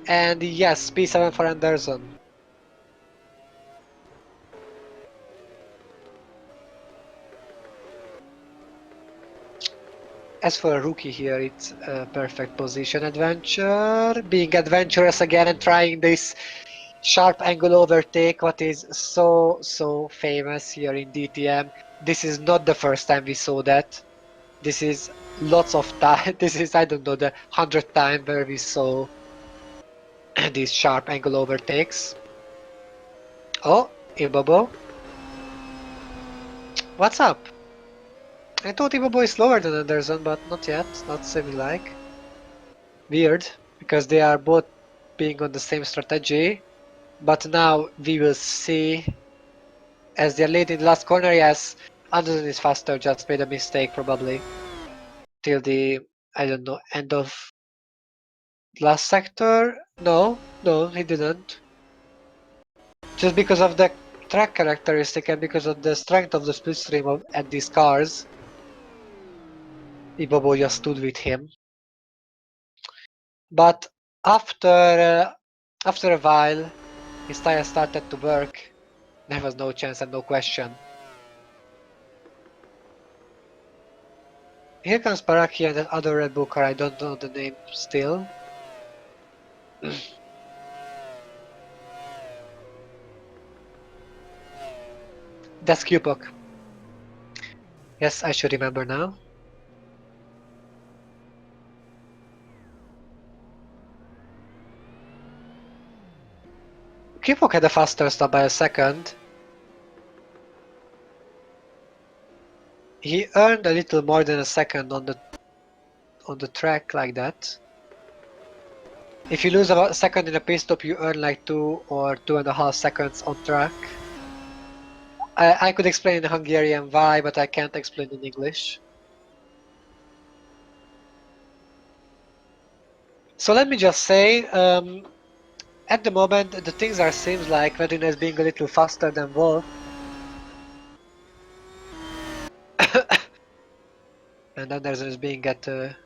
S1: And yes, P7 for Anderson. As for a rookie here, it's a perfect position adventure. Being adventurous again and trying this sharp angle overtake, what is so famous here in DTM. This is not the first time we saw that. This is lots of time. This is, I don't know, the 100th time where we saw these sharp angle overtakes. Oh, Ibobo. What's up? I thought Ibobo is slower than Anderson, but not yet. Not seeming like. Weird, because they are both being on the same strategy. But now we will see. As they're late in the last corner, yes, Anderson is faster, just made a mistake probably. Till the, I don't know, end of last sector? No, he didn't. Just because of the track characteristic and because of the strength of the slipstream at these cars, Ibobo just stood with him. But after a while, his tires started to work. There was no chance and no question. Here comes Paraki and that other Red Bull car, I don't know the name still. That's Cupok. Yes, I should remember now. Cupok had a faster stop by a second. He earned a little more than a second on the track like that. If you lose about a second in a pit stop, you earn like 2 or 2.5 seconds on track. I could explain in Hungarian why, but I can't explain in English. So let me just say, at the moment, the things are seems like Vedrina is being a little faster than Wolf. And Anderson is being at a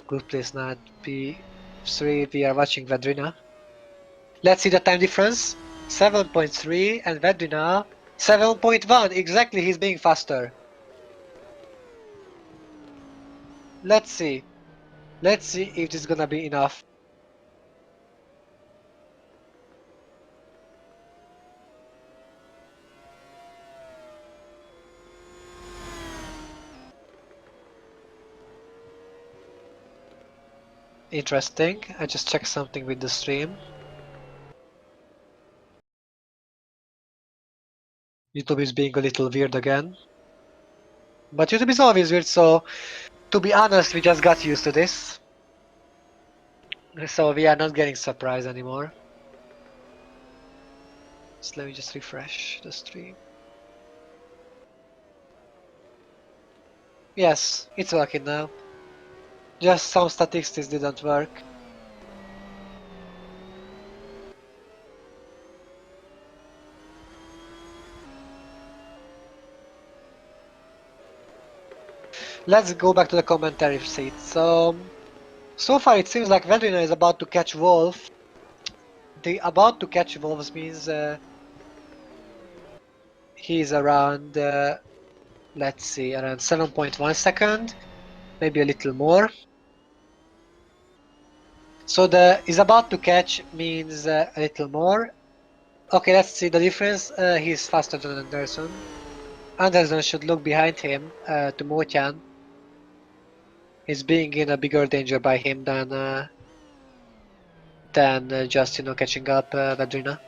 S1: good place now at P3. We are watching Vedrina. Let's see the time difference. 7.3 and Vedrina 7.1. Exactly, he's being faster. Let's see. Let's see if this is gonna be enough. Interesting. I just checked something with the stream. YouTube is being a little weird again. But YouTube is always weird, so to be honest, we just got used to this. So we are not getting surprised anymore. So let me just refresh the stream. Yes, it's working now. Just some statistics didn't work. Let's go back to the commentary seat. So far it seems like Vedrina is about to catch Wolf. The about to catch Wolves means he's around, let's see, around 7.1 second, maybe a little more. So the is about to catch means a little more. Okay, let's see the difference. He's faster than Anderson. Anderson should look behind him to Motyan. He's being in a bigger danger by him than just catching up Vedrina.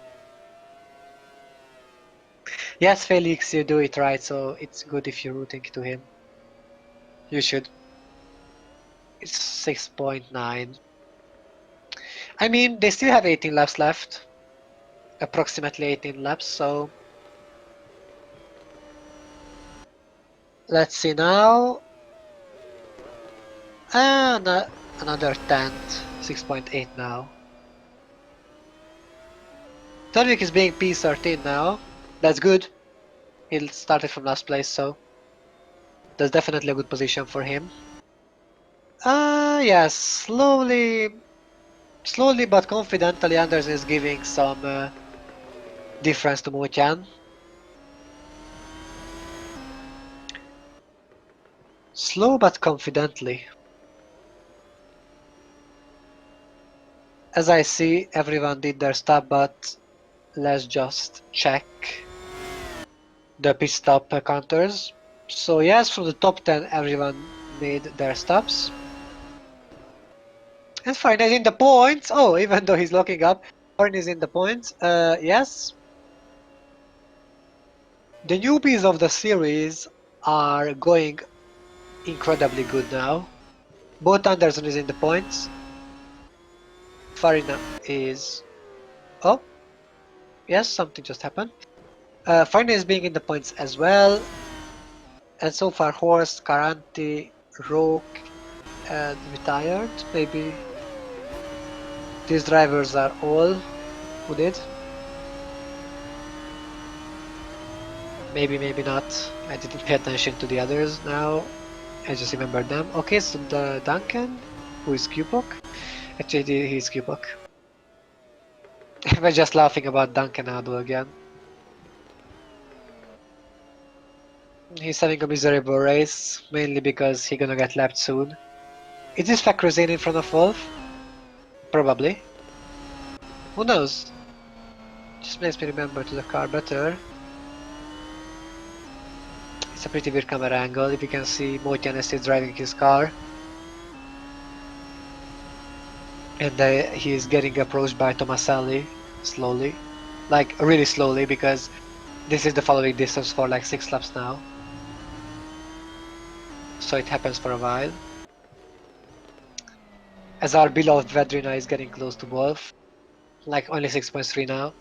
S1: Yes, Felix, you do it right, so it's good if you're rooting to him. You should. It's 6.9. I mean, they still have 18 laps left. Approximately 18 laps, so... Let's see now. And another 10th. 6.8 now. Todvik is being P13 now. That's good. He started from last place, so... That's definitely a good position for him. Yes, slowly but confidently Anderson is giving some difference to Motyan. Slow but confidently. As I see, everyone did their stop, but let's just check the pit stop counters. So yes, from the top 10, everyone made their stops. And Farin is in the points. Oh, even though he's looking up, Farin is in the points. Yes. The newbies of the series are going incredibly good now. Both Anderson is in the points. Farina is... Oh, yes, something just happened. Farina is being in the points as well. And so far Horst, Karanti, Roke, and Retired, maybe. These drivers are all who did. Maybe, maybe not. I didn't pay attention to the others now. I just remembered them. Okay, so the Duncan, who is Cupok. Actually, he's Cupok. We're just laughing about Duncan Ado again. He's having a miserable race, mainly because he's gonna get lapped soon. Is this Fakruzin in front of Wolf? Probably. Who knows? Just makes me remember to the car better. It's a pretty weird camera angle. If you can see Motyan is still driving his car. And he's getting approached by Tomaselli slowly. Like, really slowly, because this is the following distance for like 6 laps now. So it happens for a while. As our beloved Vedrina is getting close to Wolf. Like, only 6.3 now.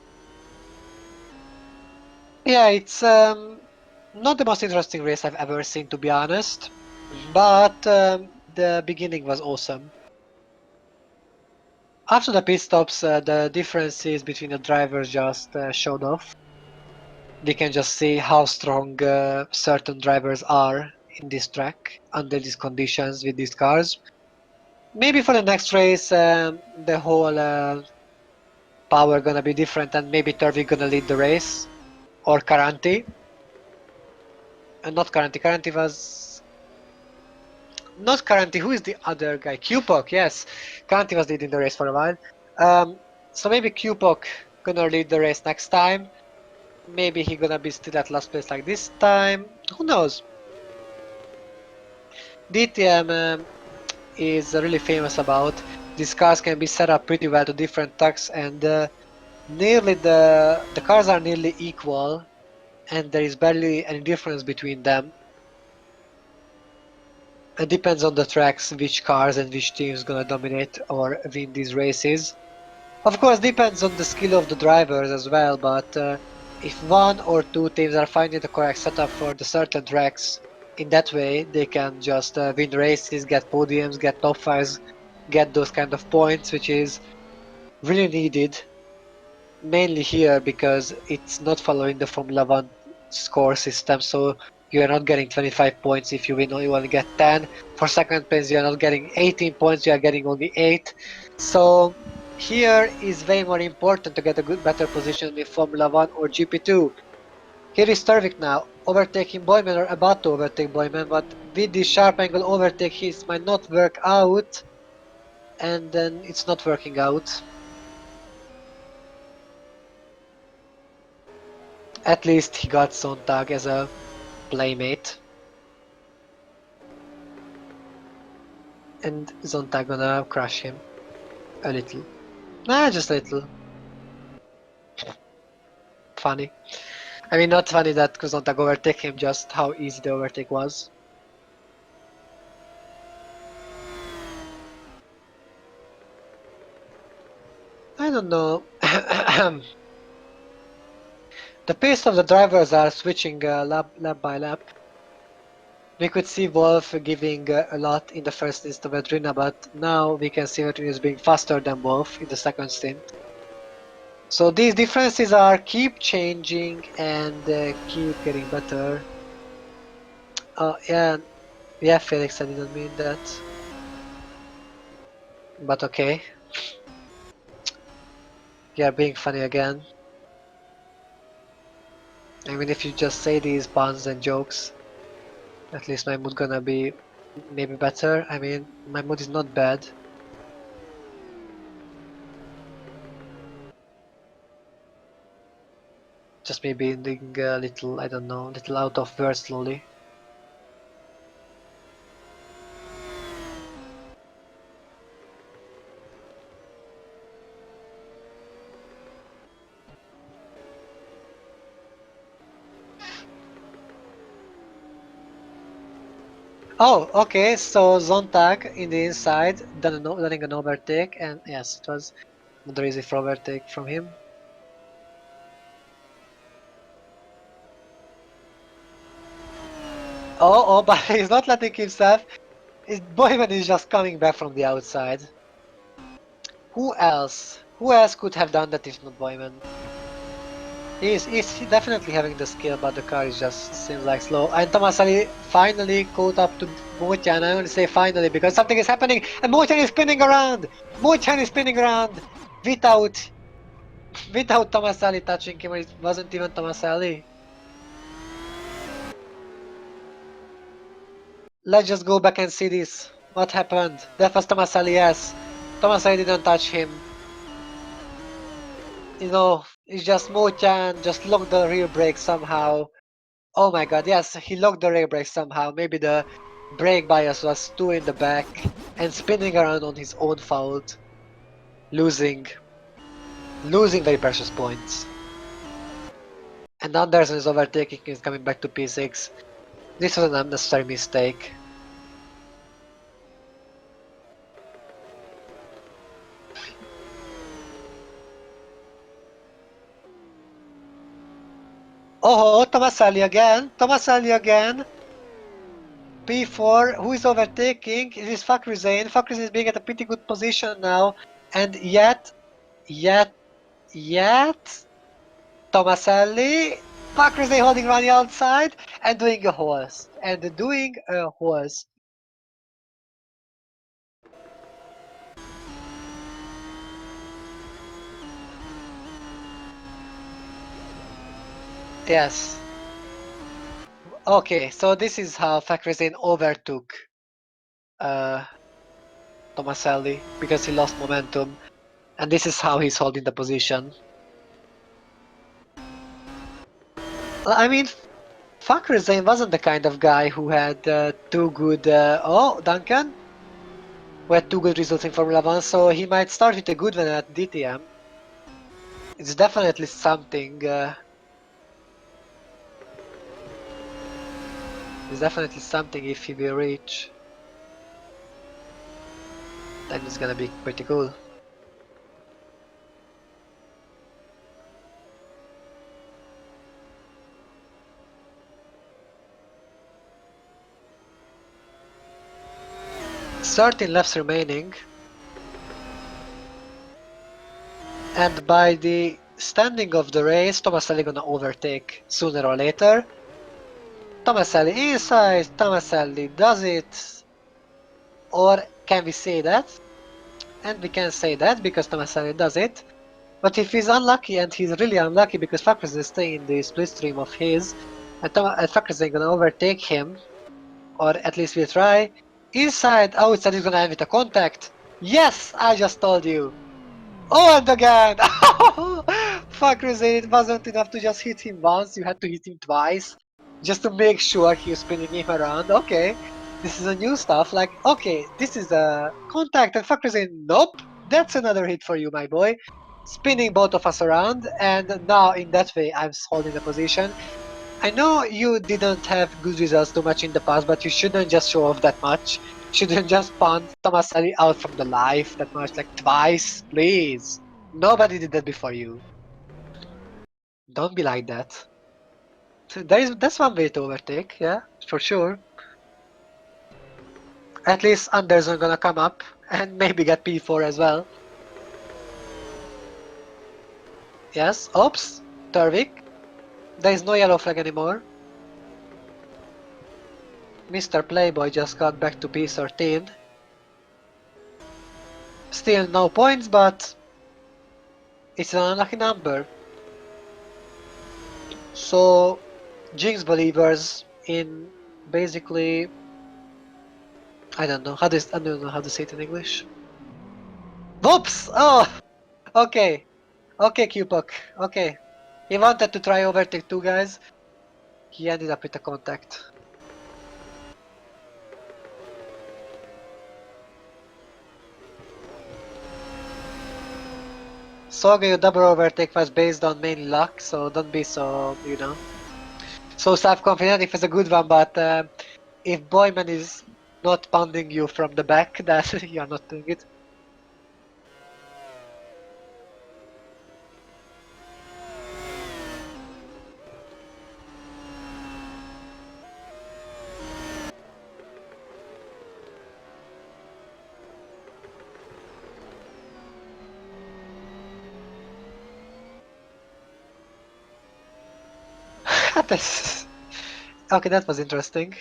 S1: Yeah, it's not the most interesting race I've ever seen, to be honest. But the beginning was awesome. After the pit stops, the differences between the drivers just showed off. We can just see how strong certain drivers are in this track under these conditions with these cars. Maybe for the next race, the whole power gonna be different, and maybe Turvey gonna lead the race, or Caranti. Not Caranti. Caranti was not Caranti. Who is the other guy? Cupok. Yes, Caranti was leading the race for a while. So maybe Cupok gonna lead the race next time. Maybe he gonna be still at last place like this time. Who knows? DTM is really famous about these cars can be set up pretty well to different tracks, and nearly the cars are nearly equal, and there is barely any difference between them. It depends on the tracks which cars and which teams gonna dominate or win these races. Of course, depends on the skill of the drivers as well, but if one or two teams are finding the correct setup for the certain tracks, in that way they can just win races, get podiums, get top fives, get those kind of points, which is really needed, mainly here because it's not following the Formula One score system, so you are not getting 25 points if you win, you only get 10. For second place, you are not getting 18 points, you are getting only 8. So here is way more important to get a better position in Formula 1 or GP2. Here is Turvik now, overtaking Boyman or about to overtake Boyman, but with this sharp angle overtake, he might not work out, and then it's not working out. At least he got Sontag as a playmate. And Sontag gonna crush him. A little. Nah, just a little. Funny. I mean, not funny that Sontag overtake him, just how easy the overtake was. I don't know. The pace of the drivers are switching lap by lap. We could see Wolf giving a lot in the first stint of Adrina, but now we can see Adrina is being faster than Wolf in the second stint. So these differences are keep changing and keep getting better. Oh yeah, Felix, I didn't mean that. But okay. You're being funny again. I mean, if you just say these puns and jokes, at least my mood gonna be maybe better. I mean, my mood is not bad. Just maybe being a little, I don't know, a little out of words slowly. Oh, okay, so Zontag in the inside, running an overtake, and yes, it was not easy for overtake from him. Oh, but he's not letting himself. Boyman is just coming back from the outside. Who else? Who else could have done that if not Boyman? He's definitely having the skill, but the car is just seems like slow. And Tomasali finally caught up to Mochan. I only say finally because something is happening, and Mochan is spinning around. Mochan is spinning around without Tomasali touching him. It wasn't even Tomasali. Let's just go back and see this. What happened? That was Tomasali. Yes, Tomasali didn't touch him. You know, it's just Mochan just locked the rear brake somehow. Oh my god, yes, he locked the rear brake somehow. Maybe the brake bias was too in the back and spinning around on his own fault. Losing very precious points. And Anderson is overtaking, is coming back to P6. This was an unnecessary mistake. Oh, Tomaselli again! Tomaselli again! P4, who is overtaking? It is Fakhrizane. Fakhrizane is being at a pretty good position now. And yet, Tomaselli, Packers they holding around the outside and doing a horse. Yes. Okay, so this is how Fakrizin overtook uh, Tomaselli because he lost momentum, and this is how he's holding the position. I mean, Fakrizin wasn't the kind of guy who had two good. Oh, Duncan, who had two good results in Formula One, so he might start with a good one at DTM. It's definitely something. It's definitely something if he will reach. Then it's gonna be pretty cool. Thirteen laps remaining. And by the standing of the race, Tomaselli gonna overtake sooner or later. Tomaselli inside, Tomaselli does it. Or can we say that? And we can say that because Tomaselli does it. But if he's unlucky, and he's really unlucky because Fakris is staying in the slipstream of his, and Fakris is gonna overtake him, or at least we'll try. Inside, outside is gonna end with a contact. Yes, I just told you. Oh, and again! Fuck, Rosé, it wasn't enough to just hit him once, you had to hit him twice. Just to make sure he's spinning him around. Okay, this is a new stuff. Like, okay, this is a contact, and fuck, Rosé, nope, that's another hit for you, my boy. Spinning both of us around, and now in that way, I'm holding the position. I know you didn't have good results too much in the past, but you shouldn't just show off that much. Shouldn't just punt Tomaselli out from the life that much, like twice, please. Nobody did that before you. Don't be like that. So that's one way to overtake, yeah, for sure. At least Anderson gonna come up and maybe get P4 as well. Yes, oops, Turvik. There is no yellow flag anymore. Mr. Playboy just got back to P13. Still no points, but it's an unlucky number. So, Jinx believers in basically, I don't know I don't know how to say it in English. Whoops! Oh, okay, okay, Q-Puck, okay. He wanted to try overtake two guys. He ended up with a contact. Soga, your double overtake was based on mainly luck, so don't be so, so self-confident if it's a good one, but if Boyman is not pounding you from the back, then you're not doing it. Okay, that was interesting.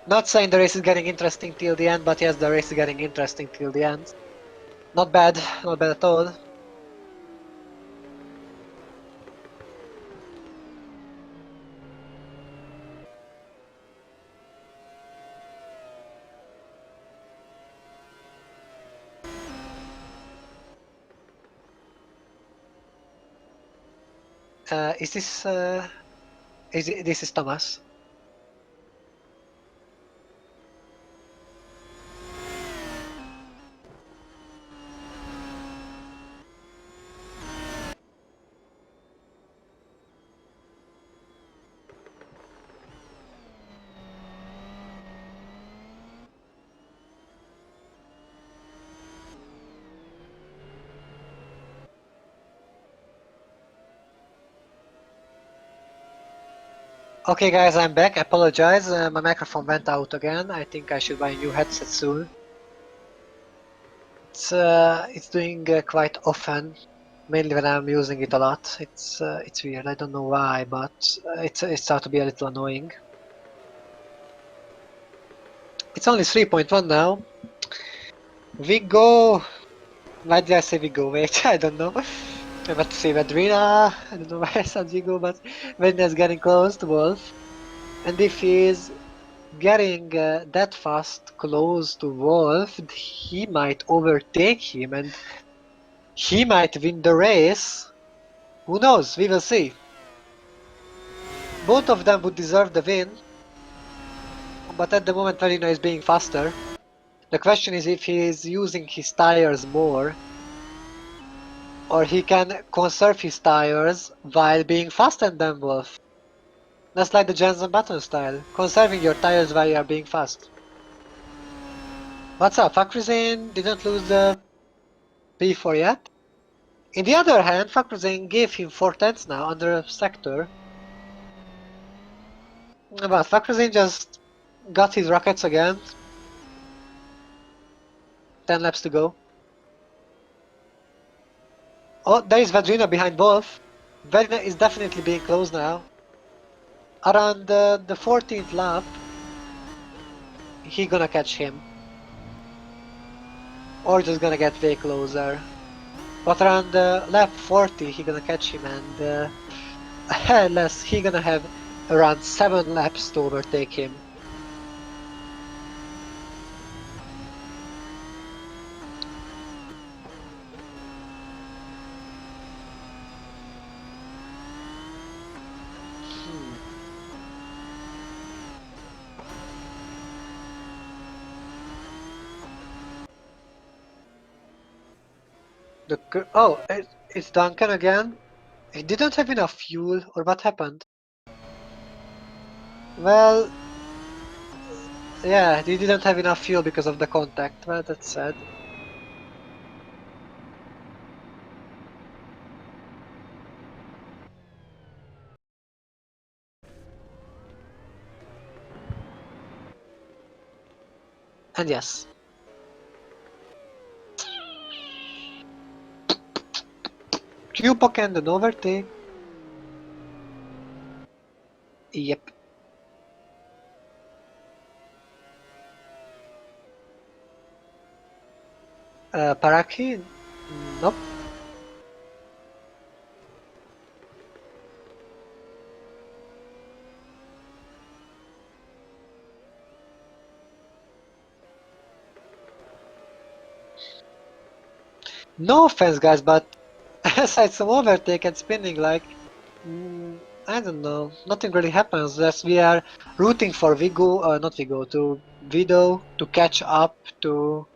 S1: Not saying the race is getting interesting till the end, but yes, the race is getting interesting till the end. Not bad at all. Is this this is Thomas? Okay, guys, I'm back. I apologize. My microphone went out again. I think I should buy a new headset soon. it's doing quite often, mainly when I'm using it a lot. It's weird. I don't know why, but it's starting to be a little annoying. It's only 3.1 now. We go. Why did I say we go? Wait, I don't know. I'm about to say Madrina. I don't know why I said we go, but Vedna's getting close to Wolf. And if he's getting that fast close to Wolf, he might overtake him and he might win the race. Who knows? We will see. Both of them would deserve the win, but at the moment Verino is being faster. The question is if he is using his tires more, or he can conserve his tires while being faster than Wolf. That's like the Jensen Button style, conserving your tires while you are being fast. What's up? Fakrizin didn't lose the P4 yet. In the other hand, Fakrizin gave him 4 tenths now under a sector. But Fakrizin just got his rockets again. 10 laps to go. Oh, there is Vedrina behind Wolf. Vedrina is definitely being close now. Around the 14th lap, he gonna catch him. Or just gonna get way closer. But around lap 40, he gonna catch him, and unless he gonna have around 7 laps to overtake him. It's Duncan again. He didn't have enough fuel, or what happened? Well, yeah, he didn't have enough fuel because of the contact. Well, that's sad. And yes. Cupock and an overtake. Yep. Paraki? Nope. No offense, guys, but aside some overtake and spinning, like, I don't know, nothing really happens. As we are rooting for Vigo, not Vigo, to Vido to catch up to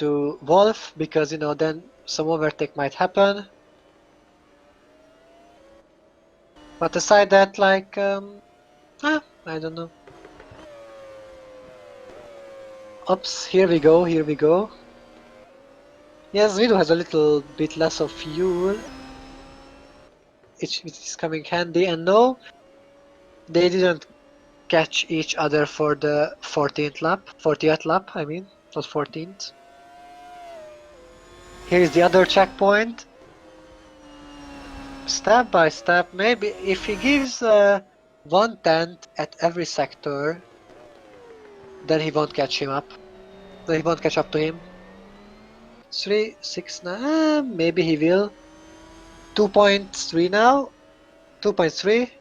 S1: Wolf, because then some overtake might happen. But aside that, like, I don't know. Oops, here we go, here we go. Yes, Vido has a little bit less of fuel. It is coming handy, and no, they didn't catch each other for the 14th lap, 40th lap, I mean, not 14th. Here's the other checkpoint. Step by step, maybe if he gives 1/10 at every sector, then he won't catch him up. Then he won't catch up to him. 3, 6, 9, maybe he will. 2.3 now. 2.3.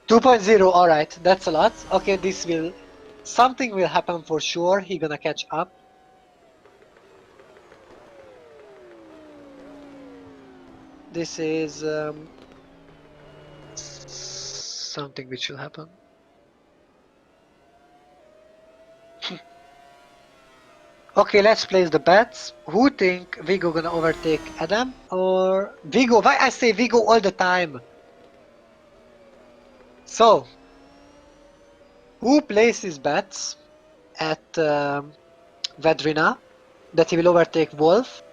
S1: 2.0, alright, that's a lot. Okay, something will happen for sure. He gonna catch up. This is something which will happen. Okay, let's place the bets. Who think Vigo gonna overtake Adam or Vigo? Why I say Vigo all the time? So, who places bets at Vedrina that he will overtake Wolf?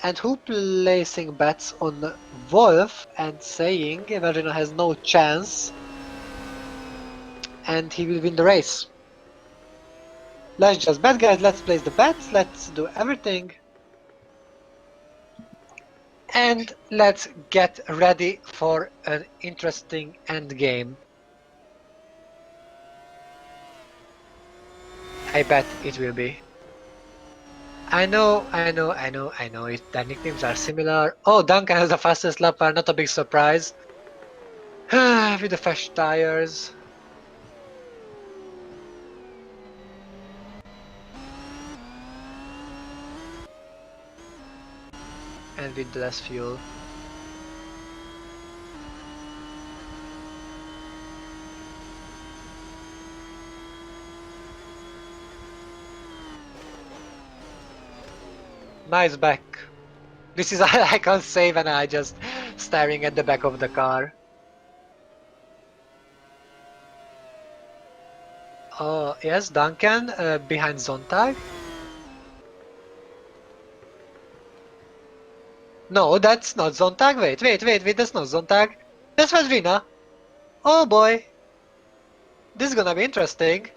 S1: And who placing bets on Wolf and saying Vedrina has no chance and he will win the race? Let's just bet, guys. Let's place the bets. Let's do everything. And let's get ready for an interesting endgame. I bet it will be. I know, their nicknames are similar. Oh, Duncan has the fastest lap car, not a big surprise. With the fresh tires. And with less fuel. Nice back. This is I can't save and I just staring at the back of the car. Oh, yes, Duncan behind Zontag. No, that's not Zontag. Wait, that's not Zontag. That's Vadrina. Oh boy. This is gonna be interesting.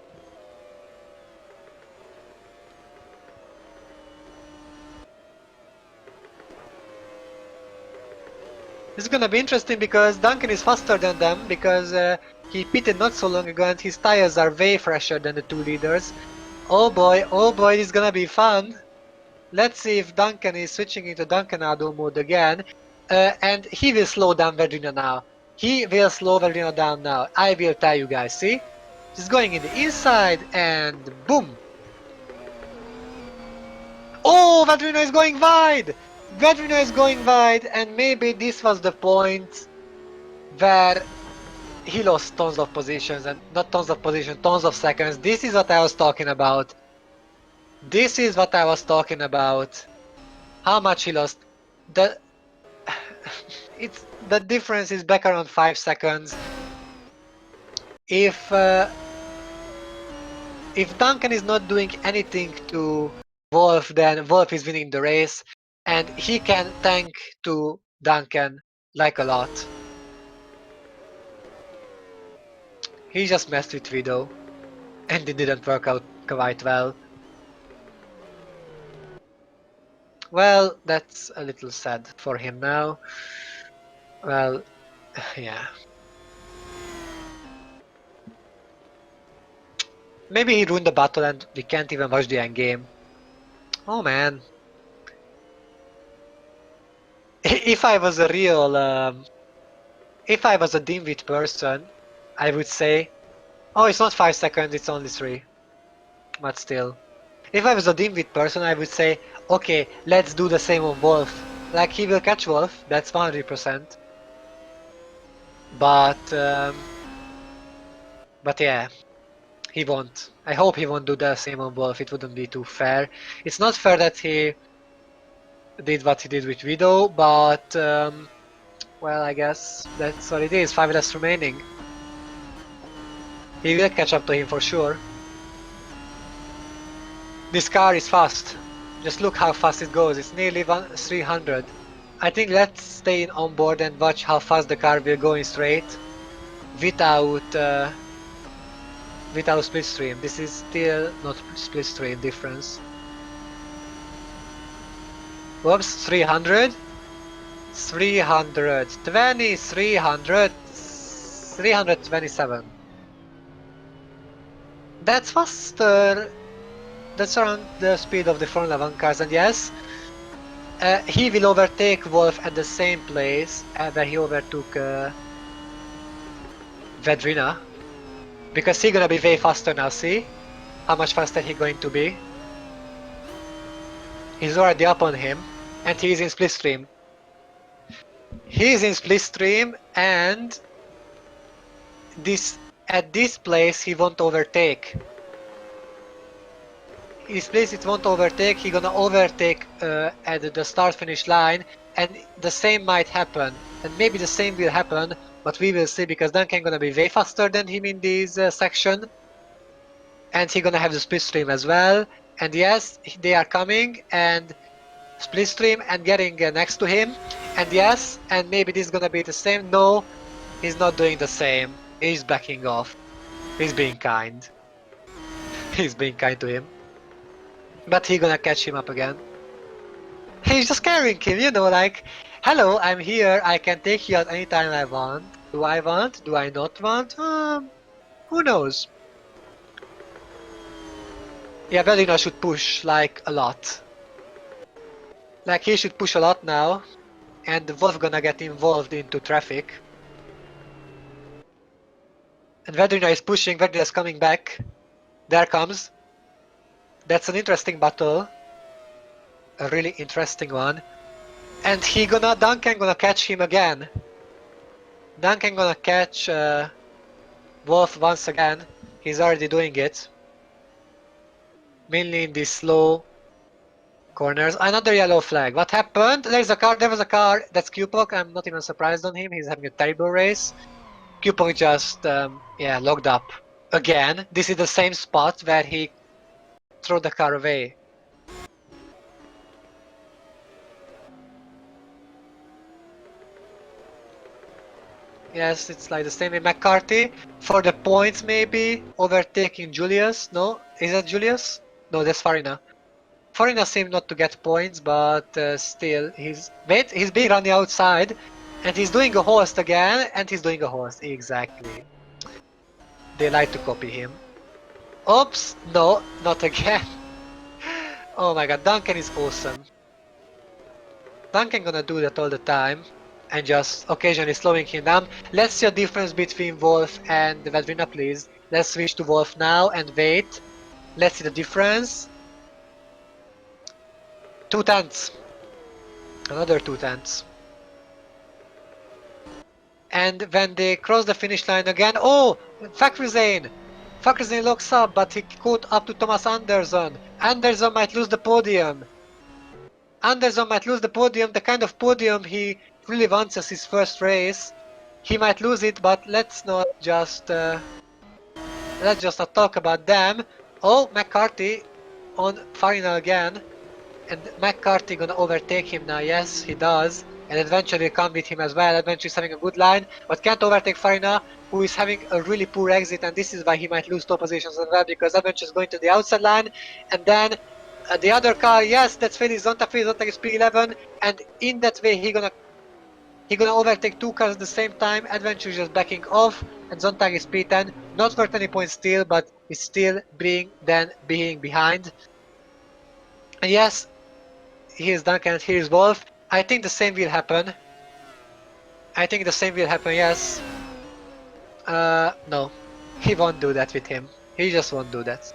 S1: This is gonna be interesting because Duncan is faster than them because he pitted not so long ago and his tires are way fresher than the two leaders. Oh boy, this is gonna be fun. Let's see if Duncan is switching into Duncanado mode again. And he will slow down Verdina now. He will slow Verdina down now. I will tell you guys, see? He's going in the inside and boom! Oh, Verdina is going wide! Verdina is going wide and maybe this was the point where he lost tons of positions and not tons of positions, tons of seconds. This is what I was talking about. This is what I was talking about. How much he lost. The difference is back around 5 seconds. If Duncan is not doing anything to Wolf, then Wolf is winning the race, and he can tank to Duncan like a lot. He just messed with Vido, and it didn't work out quite well. Well, that's a little sad for him now. Well, yeah. Maybe he ruined the battle and we can't even watch the endgame. Oh man. If I was a real, if I was a dimwit person, I would say, oh, it's not 5 seconds, it's only 3. But still. If I was a dimwit person, I would say, okay, let's do the same on Wolf. Like, he will catch Wolf, that's 100%. But yeah, he won't. I hope he won't do the same on Wolf, it wouldn't be too fair. It's not fair that he did what he did with Widow, but well, I guess that's what it is. 5 laps remaining. He will catch up to him for sure. This car is fast. Just look how fast it goes. It's nearly 300. I think let's stay on board and watch how fast the car will go in straight without splitstream. This is still not splitstream difference. Whoops, 300. 320, 300, 327. That's faster. That's around the speed of the Formula 1 cars, and yes, he will overtake Wolf at the same place where he overtook Vedrina. Because he's gonna be way faster now, see? How much faster he's going to be. He's already up on him, and he's in splitstream. He's in splitstream, and at this place he won't overtake. His place it won't overtake, he's gonna overtake at the start-finish line, and the same might happen. And maybe the same will happen, but we will see, because Duncan gonna be way faster than him in this section. And he's gonna have the splitstream as well. And yes, they are coming, and splitstream and getting next to him. And yes, and maybe this is gonna be the same. No, he's not doing the same. He's backing off. He's being kind. He's being kind to him. But he gonna catch him up again. He's just carrying him, you know, like, hello, I'm here, I can take you out anytime I want. Do I want? Do I not want? Who knows? Yeah, Velina should push, like, a lot. Like, he should push a lot now. And Wolf gonna get involved into traffic. And Vedrina is pushing, Vedrina is coming back. There comes. That's an interesting battle. A really interesting one. And Duncan gonna catch him again. Duncan gonna catch Wolf once again. He's already doing it. Mainly in these slow corners. Another yellow flag. What happened? There was a car. That's Cupok. I'm not even surprised on him. He's having a terrible race. Cupok just, locked up. Again. This is the same spot where he threw the car away. Yes, it's like the same with McCarthy. For the points maybe, overtaking Julius. No? Is that Julius? No, that's Farina. Farina seemed not to get points, but still, he's being on the outside. And he's doing a host again, and he's doing a host. Exactly. They like to copy him. Oops! No, not again. Oh my god, Duncan is awesome. Duncan gonna do that all the time. And just occasionally slowing him down. Let's see a difference between Wolf and Vedrina, please. Let's switch to Wolf now and wait. Let's see the difference. 2 tenths. Another 2 tenths. And when they cross the finish line again, oh! Fakrizane! Fakrizane locks up, but he caught up to Thomas Anderson. Anderson might lose the podium. Anderson might lose the podium, the kind of podium he really wants as his first race. He might lose it, but let's not just not talk about them. Oh, McCarthy on Farina again, and McCarthy gonna overtake him now. Yes, he does, and Adventure will come with him as well. Adventure is having a good line, but can't overtake Farina, who is having a really poor exit, and this is why he might lose top positions as well, because Adventure is going to the outside line, and then the other car, yes, that's Felix Zontag. Felix Zontag is P11, and in that way he gonna overtake 2 cars at the same time. Adventure is just backing off, and Zontag is P10. Not worth any points still, but is still being behind. And yes, here's Duncan and here's Wolf. I think the same will happen. Yes. No. He won't do that with him. He just won't do that.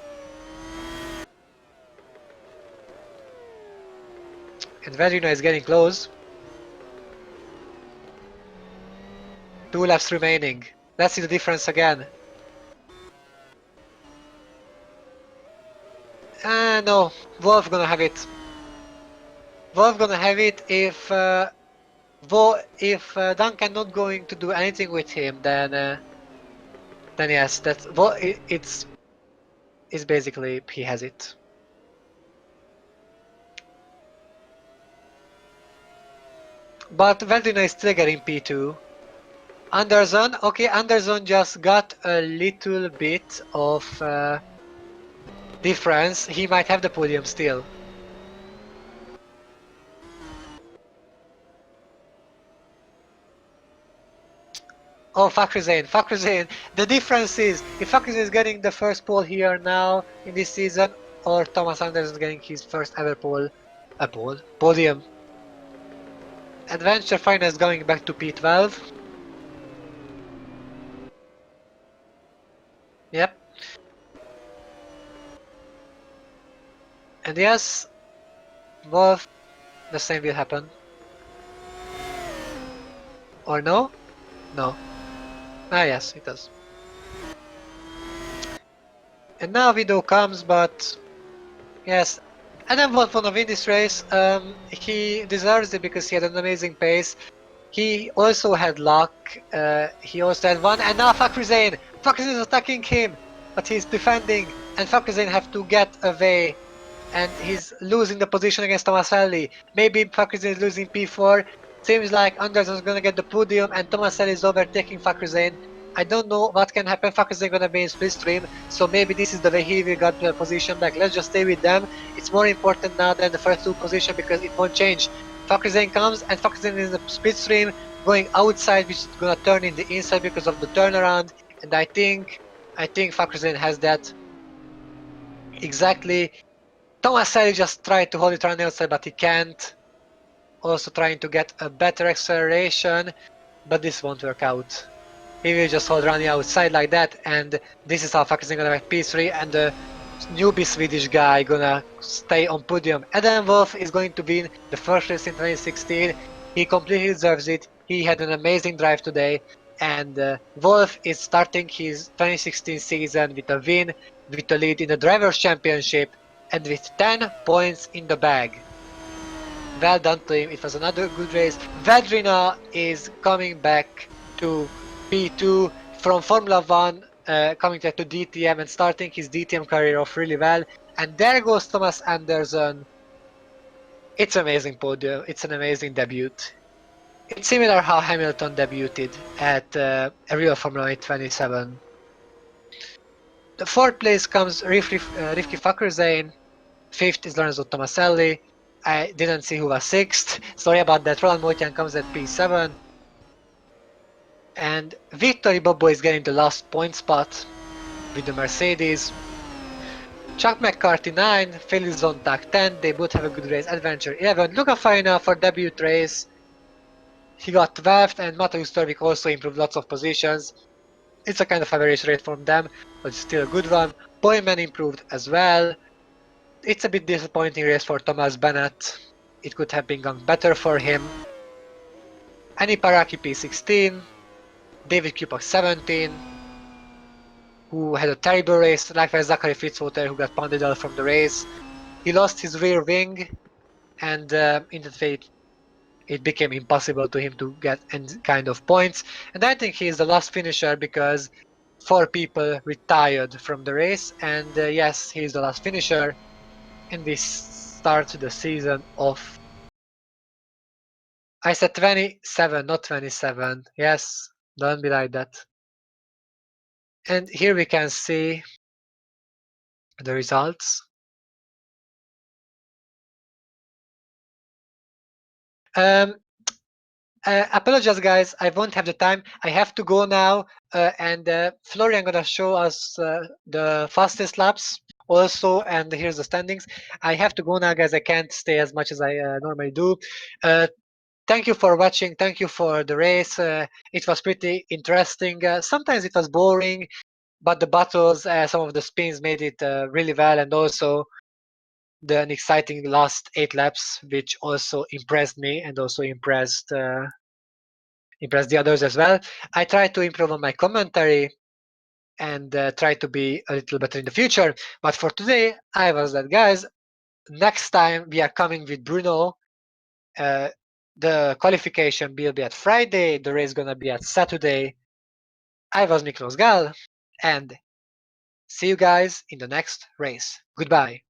S1: And Vedrina is getting close. 2 laps remaining. Let's see the difference again. No. Wolf gonna have it. Wolf gonna have it if Duncan not going to do anything with him, then yes, that's it's basically he has it. But Vedrina is still getting P2. Anderson, okay, Anderson just got a little bit of difference. He might have the podium still. Oh, Fakrizane. The difference is, if Fakrizane is getting the first pole here now in this season, or Thomas Anderson getting his first ever podium. Adventure Farina is going back to P12. Yep. And yes, Wolf, the same will happen. Or no? No. Ah yes, it does. And now Vido comes, but yes, Adam Wolf wanna win this race. He deserves it because he had an amazing pace. He also had luck. He also had one, and now Fakrizane. Fakrizane is attacking him, but he's defending, and Fakrizane have to get away, and he's losing the position against Tomaselli. Maybe Fakrizane is losing P4. Seems like Anderson is gonna get the podium, and Tomaselli is overtaking Fakrizane. I don't know what can happen. Fuck isn't gonna be in split stream, so maybe this is the way he will get the position back. Let's just stay with them. It's more important now than the first two position because it won't change. Fakazane comes and Fakazane is in the split stream going outside, which is gonna turn in the inside because of the turnaround. And I think Fakazane has that exactly. Thomas Selly just tried to hold it around the outside, but he can't. Also trying to get a better acceleration, but this won't work out. He will just hold around the outside like that, and this is how Fakazane gonna make P3, and the newbie Swedish guy gonna stay on podium. Adam Wolf is going to win the first race in 2016. He completely deserves it. He had an amazing drive today, and Wolf is starting his 2016 season with a win, with a lead in the Drivers' Championship, and with 10 points in the bag. Well done to him. It was another good race. Vedrina is coming back to P2 from Formula 1, coming back to DTM and starting his DTM career off really well. And there goes Thomas Anderson. It's an amazing podium. It's an amazing debut. It's similar how Hamilton debuted at a real Formula 1 27. The fourth place comes Rivki Fakrzane. Fifth is Lorenzo Tomaselli. I didn't see who was sixth. Sorry about that. Roland Moitian comes at P7. And Victory Bobo is getting the last point spot with the Mercedes. Chuck McCarthy 9, Felix Zontag 10. They both have a good race. Adventure 11. Luca Faina for debut race. He got 12th, and Mateusz Torvik also improved lots of positions. It's a kind of average rate from them, but it's still a good one. Boyman improved as well. It's a bit disappointing race for Thomas Bennett. It could have been gone better for him. Annie Paraki P16, David Kupak 17, who had a terrible race, likewise Zachary Fitzwater, who got pounded out from the race. He lost his rear wing, and in that way it became impossible to him to get any kind of points. And I think he is the last finisher because 4 people retired from the race, and yes, he is the last finisher. And we start the season off. I said 27, not 27. Yes, don't be like that. And here we can see the results. Apologize, guys. I won't have the time. I have to go now. And Florian gonna show us the fastest laps also. And here's the standings. I have to go now, guys. I can't stay as much as I normally do. Thank you for watching. Thank you for the race. It was pretty interesting. Sometimes it was boring, but the battles, some of the spins made it really well, and also an exciting last 8 laps, which also impressed me and also impressed the others as well. I try to improve on my commentary and try to be a little better in the future. But for today, I was that, guys. Next time we are coming with Bruno. The qualification will be at Friday. The race gonna be at Saturday. I was Miklos Gal, and see you guys in the next race. Goodbye.